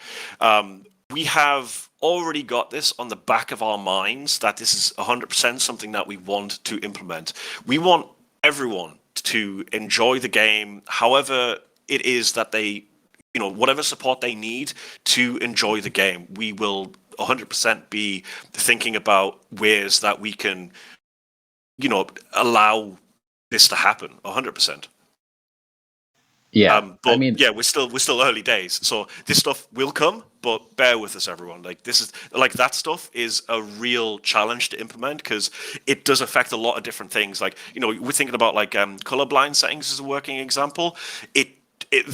We have already got this on the back of our minds that this is 100% something that we want to implement. We want everyone to enjoy the game, however it is that they, whatever support they need to enjoy the game. We will 100% be thinking about ways that we can, allow this to happen. 100%. Yeah, But I mean, yeah, we're still early days, so this stuff will come. But bear with us, everyone. Like this is like that stuff is a real challenge to implement because it does affect a lot of different things. Like we're thinking about like colorblind settings as a working example. It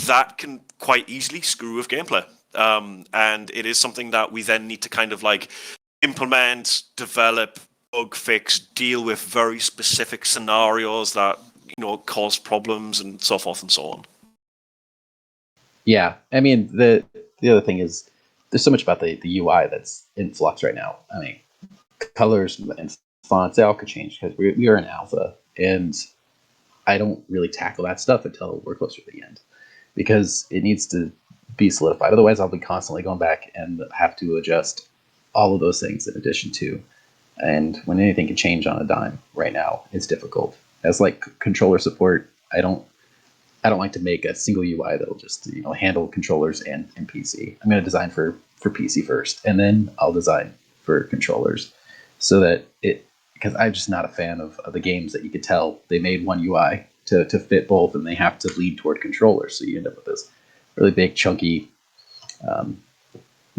that can quite easily screw with gameplay, and it is something that we then need to kind of like implement, develop, bug fix, deal with very specific scenarios that cause problems and so forth and so on. yeah, I mean the other thing is there's so much about the UI that's in flux right now. I mean, colors and fonts they all could change because we are in alpha, and I don't really tackle that stuff until we're closer to the end because it needs to be solidified. Otherwise, I'll be constantly going back and have to adjust all of those things in addition to. And when anything can change on a dime right now, it's difficult. As like controller support, I don't like to make a single UI that'll just handle controllers and PC. I'm going to design for PC first, and then I'll design for controllers, so that because I'm just not a fan of the games that you could tell they made one UI to fit both, and they have to lead toward controllers. So you end up with this really big chunky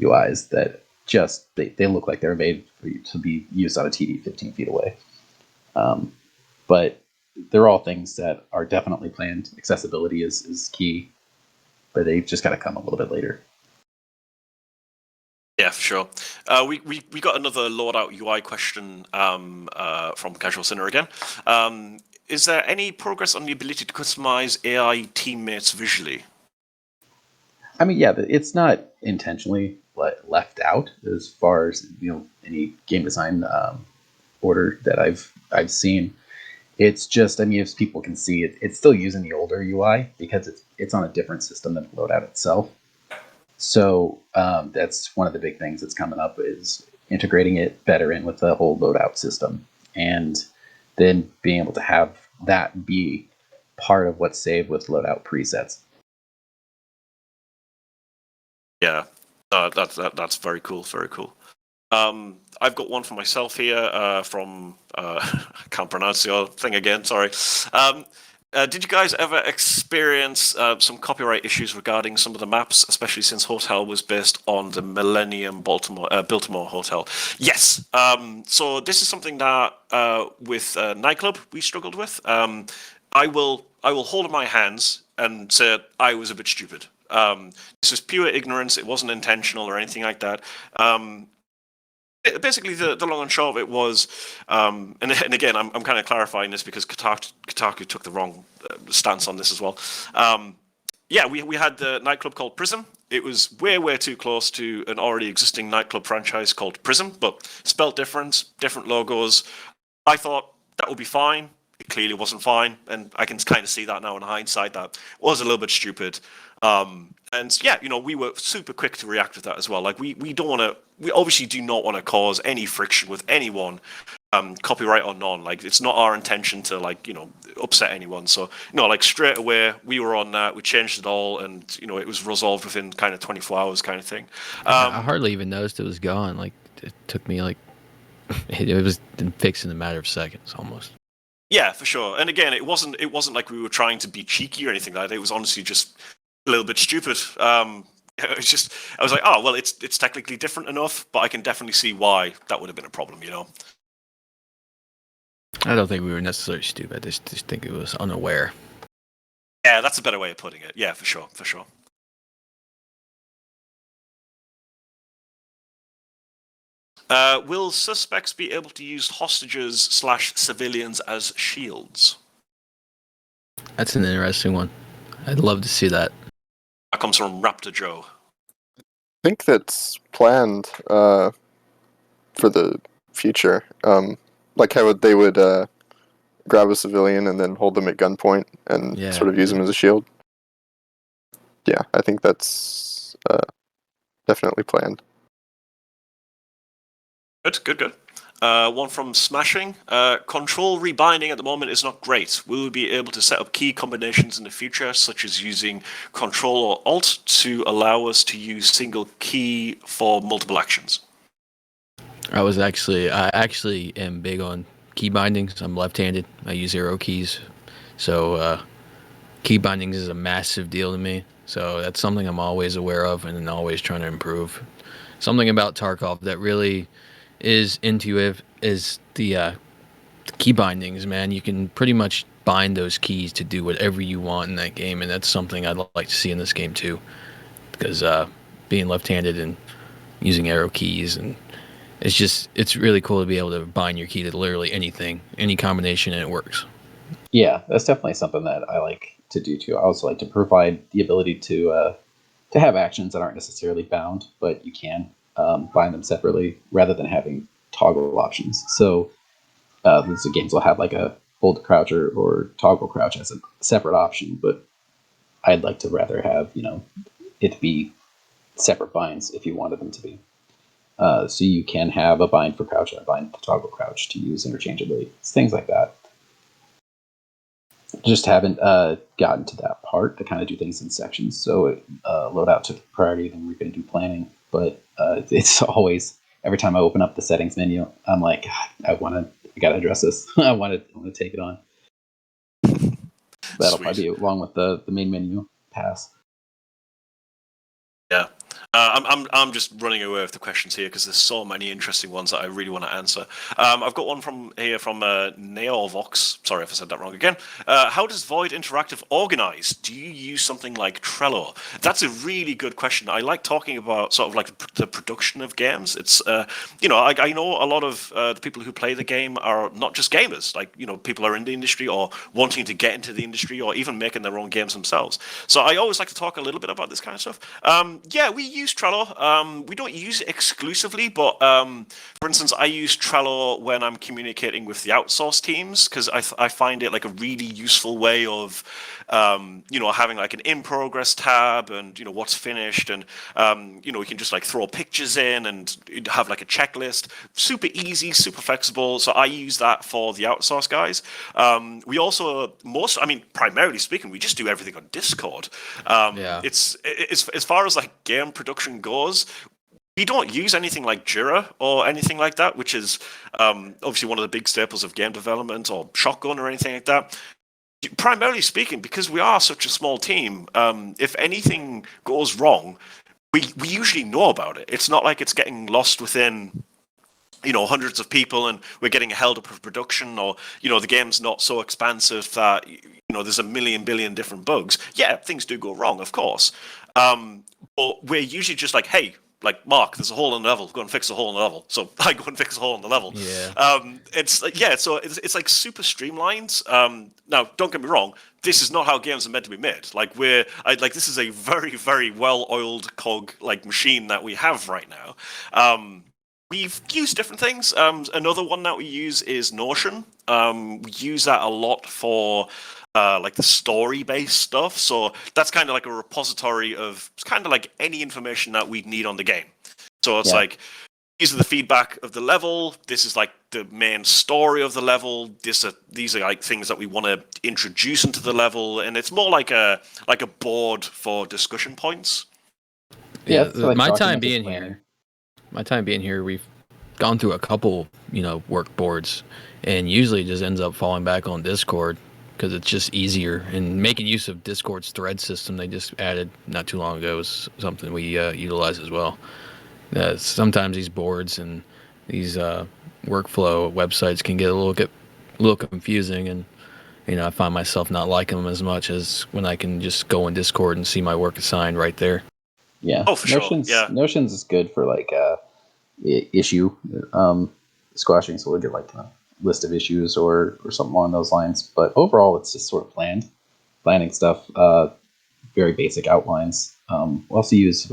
UIs that just they look like they're made to be used on a TV 15 feet away. But they're all things that are definitely planned. Accessibility is key, but they've just got to come a little bit later. Yeah, for sure. We got another Loadout UI question from Casual Sinner again. Is there any progress on the ability to customize AI teammates visually? I mean, yeah, it's not intentionally left out as far as any game design order that I've seen. It's just, I mean, as people can see, it's still using the older UI because it's on a different system than Loadout itself. So that's one of the big things that's coming up is integrating it better in with the whole Loadout system, and then being able to have that be part of what's saved with Loadout presets. Yeah, that's very cool. Very cool. I've got one for myself here from I can't pronounce the other thing again. Sorry. Did you guys ever experience some copyright issues regarding some of the maps, especially since Hotel was based on the Millennium Biltmore Hotel? Yes. So this is something that with Nightclub we struggled with. I will hold in my hands and say I was a bit stupid. This was pure ignorance. It wasn't intentional or anything like that. Basically, the long and short of it was, and again, I'm kind of clarifying this because Kotaku took the wrong stance on this as well. Yeah, we had the nightclub called Prism. It was way too close to an already existing nightclub franchise called Prism, but spelled different logos. I thought that would be fine. It clearly wasn't fine, and I can kind of see that now in hindsight. That was a little bit stupid. And yeah, we were super quick to react with that as well. Like we obviously do not want to cause any friction with anyone, copyright or none. Like it's not our intention to upset anyone. So like straight away we were on that. We changed it all, and it was resolved within kind of 24 hours, kind of thing. I hardly even noticed it was gone. Like it took me it was fixed in a matter of seconds almost. Yeah, for sure. And again, it wasn't like we were trying to be cheeky or anything like that. It was honestly just a little bit stupid. It's just I was like, oh well, it's technically different enough, but I can definitely see why that would have been a problem. I don't think we were necessarily stupid. I just think it was unaware. Yeah, that's a better way of putting it. Yeah, for sure. Will suspects be able to use hostages/civilians as shields? That's an interesting one. I'd love to see that. That comes from Raptor Joe. I think that's planned for the future. Like how they would grab a civilian and then hold them at gunpoint and sort of use them as a shield. Yeah, I think that's definitely planned. Good. One from Smashing. Control rebinding at the moment is not great. Will we be able to set up key combinations in the future, such as using Control or Alt to allow us to use single key for multiple actions? I actually am big on key bindings. I'm left-handed. I use arrow keys. So key bindings is a massive deal to me. So that's something I'm always aware of and always trying to improve. Something about Tarkov that really is intuitive is the key bindings, man. You can pretty much bind those keys to do whatever you want in that game, and that's something I'd like to see in this game too. Because being left-handed and using arrow keys, and it's really cool to be able to bind your key to literally anything, any combination, and it works. Yeah, that's definitely something that I like to do too. I also like to provide the ability to have actions that aren't necessarily bound, but you can bind them separately rather than having toggle options. So these games will have like a hold crouch or toggle crouch as a separate option, but I'd like to rather have it be separate binds if you wanted them to be. So you can have a bind for crouch and a bind for toggle crouch to use interchangeably. It's things like that. Just haven't gotten to that part to kind of do things in sections. So loadout took priority, then we're going to do planning. But it's always, every time I open up the settings menu, I'm like, I got to address this. I want to take it on. That'll Sweet. probably be along with the main menu pass. Yeah. I'm just running away with the questions here because there's so many interesting ones that I really want to answer. I've got one from Neovox. Sorry if I said that wrong again. How does Void Interactive organize? Do you use something like Trello? That's a really good question. I like talking about sort of like the production of games. It's I know a lot of the people who play the game are not just gamers. Like people are in the industry or wanting to get into the industry or even making their own games themselves. So I always like to talk a little bit about this kind of stuff. Yeah, we use Trello. We don't use it exclusively, but for instance, I use Trello when I'm communicating with the outsourced teams because I find it like a really useful way of having like an in progress tab and what's finished, and we can just like throw pictures in and have like a checklist. Super easy, super flexible. So I use that for the outsourced guys. We also primarily speaking, we just do everything on Discord. It's as far as like game production goes, we don't use anything like Jira or anything like that, which is obviously one of the big staples of game development, or Shotgun or anything like that. Primarily speaking, because we are such a small team, if anything goes wrong, we usually know about it. It's not like it's getting lost within hundreds of people and we're getting held up for production, or the game's not so expansive that there's a million billion different bugs. Yeah, things do go wrong, of course, but we're usually just like, hey, like, Mark, there's a hole in the level, go and fix the hole in the level. So I go and fix the hole in the level. So it's like super streamlined. Now don't get me wrong, this is not how games are meant to be made. Like this is a very, very well-oiled cog like machine that we have right now. We've used different things. Another one that we use is Notion. We use that a lot for like the story-based stuff. So that's kind of like a repository of kind of like any information that we'd need on the game. So it's like, these are the feedback of the level. This is like the main story of the level. These are like things that we want to introduce into the level, and it's more like a board for discussion points. Yeah, like my time being here, we've gone through a couple, work boards, and usually it just ends up falling back on Discord because it's just easier. And making use of Discord's thread system they just added not too long ago is something we utilize as well. Sometimes these boards and these workflow websites can get a little confusing, and I find myself not liking them as much as when I can just go in Discord and see my work assigned right there. Yeah. Oh, for Notions, sure. Yeah. Notions is good for like issue squashing, so we'll get like a list of issues or something along those lines. But overall, it's just sort of planning stuff, very basic outlines. We also use,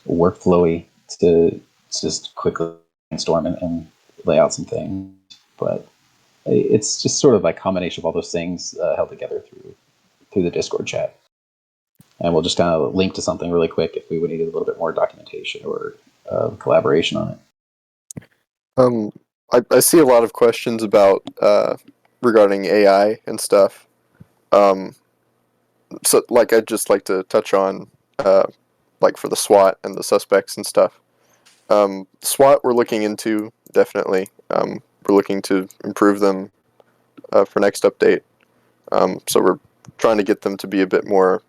Workflowy to just quickly brainstorm and lay out some things. But it's just sort of like a combination of all those things held together through the Discord chat. And we'll just kind of link to something really quick if we would need a little bit more documentation or collaboration on it. I see a lot of questions about regarding AI and stuff. So, like, I'd just like to touch on, like, for the SWAT and the suspects and stuff. SWAT we're looking into, definitely. We're looking to improve them for next update. So we're trying to get them to be a bit more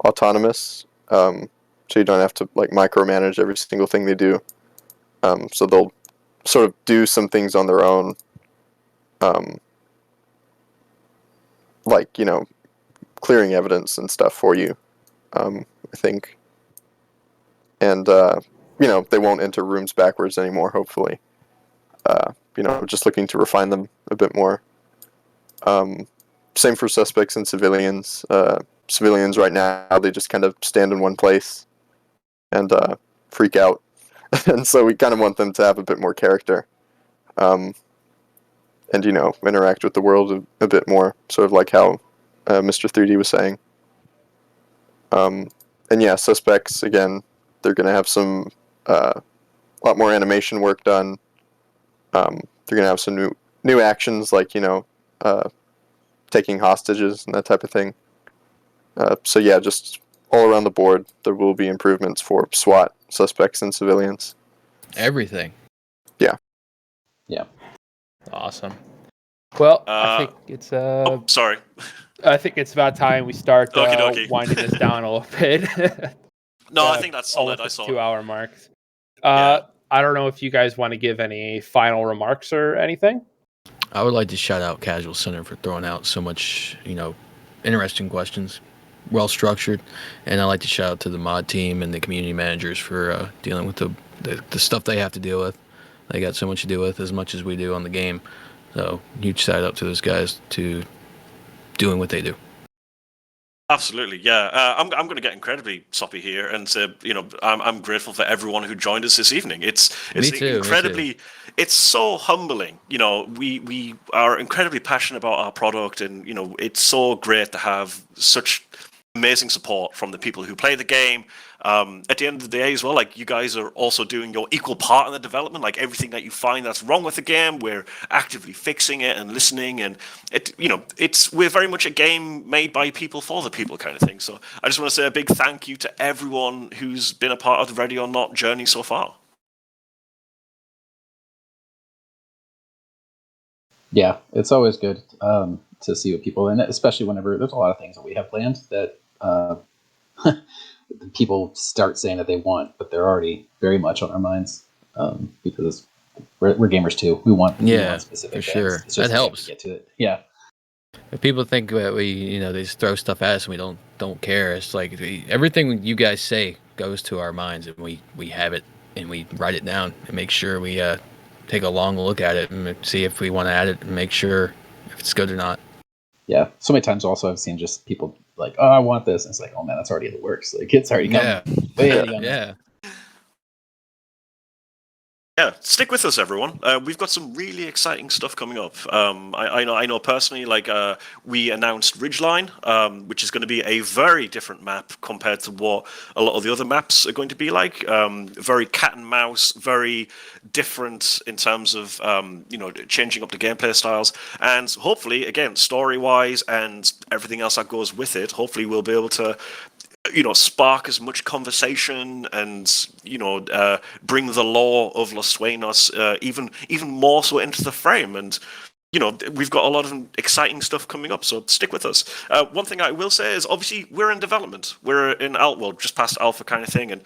autonomous, so you don't have to like micromanage every single thing they do. So they'll sort of do some things on their own, like, you know, clearing evidence and stuff for you, I think. And, you know, they won't enter rooms backwards anymore, hopefully. You know, just looking to refine them a bit more. Same for suspects and civilians. Civilians right now, they just kind of stand in one place and freak out. And so we kind of want them to have a bit more character. And, you know, interact with the world a bit more, sort of like how Mr. 3D was saying. And yeah, suspects, again, they're going to have some a lot more animation work done. They're going to have some new actions, like, you know, taking hostages and that type of thing. So yeah, just all around the board, there will be improvements for SWAT, suspects, and civilians. Everything. Yeah. Yeah. Awesome. Well, I think it's sorry. I think it's about time we start Okey-dokey. winding this down a little bit. No, I think that's solid. I almost saw 2-hour mark. Yeah. I don't know if you guys want to give any final remarks or anything. I would like to shout out Casual Center for throwing out so much, you know, interesting questions, well structured, and I'd like to shout out to the mod team and the community managers for dealing with the stuff they have to deal with. They got so much to deal with, as much as we do on the game. So huge shout out to those guys to doing what they do. Absolutely, yeah. I'm going to get incredibly soppy here and say, you know, I'm grateful for everyone who joined us this evening. It's incredibly, it's so humbling. You know, we are incredibly passionate about our product, and you know, it's so great to have such amazing support from the people who play the game. At the end of the day as well, like, you guys are also doing your equal part in the development. Like, everything that you find that's wrong with the game, we're actively fixing it and listening, and we're very much a game made by people for the people kind of thing. So I just want to say a big thank you to everyone who's been a part of the Ready or Not journey so far. Yeah, it's always good to see what people, and especially whenever there's a lot of things that we have planned that people start saying that they want, but they're already very much on our minds, because we're gamers too. We want specific for things. sure. It's just that helps. To get to it. Yeah. If people think that they just throw stuff at us and we don't care, it's like everything you guys say goes to our minds, and we have it and we write it down and make sure we take a long look at it and see if we want to add it and make sure if it's good or not. Yeah. So many times also I've seen just people like, oh, I want this. And it's like, oh man, that's already in the works. Like, it's already coming. Yeah. Yeah, stick with us, everyone. We've got some really exciting stuff coming up. I know personally, like, we announced Ridgeline, which is going to be a very different map compared to what a lot of the other maps are going to be like. Very cat and mouse, very different in terms of changing up the gameplay styles, and hopefully, again, story-wise and everything else that goes with it. Hopefully, we'll be able to spark as much conversation and bring the lore of Los Sueños even more so into the frame. And we've got a lot of exciting stuff coming up, so stick with us. One thing I will say is, obviously, we're in development. We're in just past alpha kind of thing, and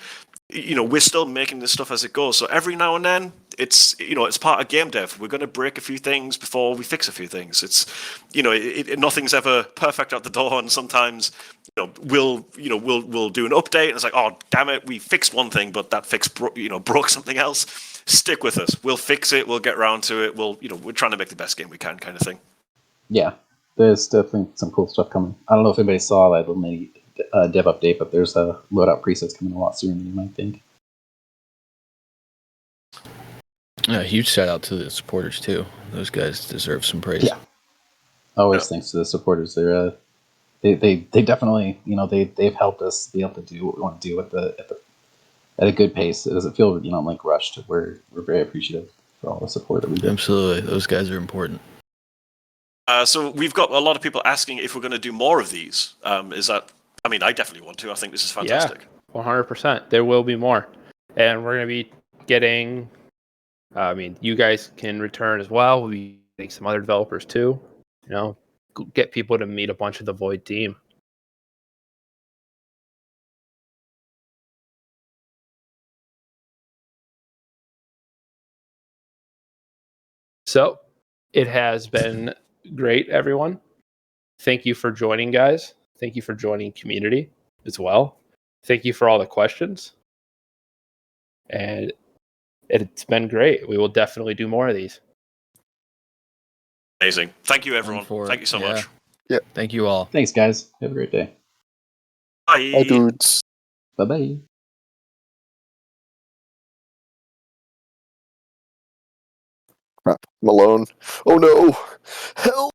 we're still making this stuff as it goes. So every now and then, it's part of game dev. We're going to break a few things before we fix a few things. It's nothing's ever perfect at the door, and sometimes we'll do an update, and it's like, oh damn it, we fixed one thing, but that fix broke something else. Stick with us. We'll fix it. We'll get around to it. We're trying to make the best game we can, kind of thing. Yeah, there's definitely some cool stuff coming. I don't know if anybody saw that little mini dev update, but there's a loadout presets coming a lot sooner than you might think. A huge shout out to the supporters too. Those guys deserve some praise. Yeah, always thanks to the supporters. They're they definitely they've helped us be able to do what we want to do at a good pace. It doesn't feel like rushed. We're very appreciative for all the support that we get. Absolutely, those guys are important. So we've got a lot of people asking if we're going to do more of these. Is that? I mean, I definitely want to. I think this is fantastic. Yeah, 100%. There will be more, and we're going to be getting. You guys can return as well. We'll be getting some other developers too. get people to meet a bunch of the Void team. So it has been great, everyone. Thank you for joining, guys. Thank you for joining community as well. Thank you for all the questions. And it's been great. We will definitely do more of these. Amazing. Thank you, everyone. Thank you so much. Yeah. Thank you all. Thanks, guys. Have a great day. Bye. Hi, dudes. Bye-bye. Crap. I'm alone. Oh no! Help!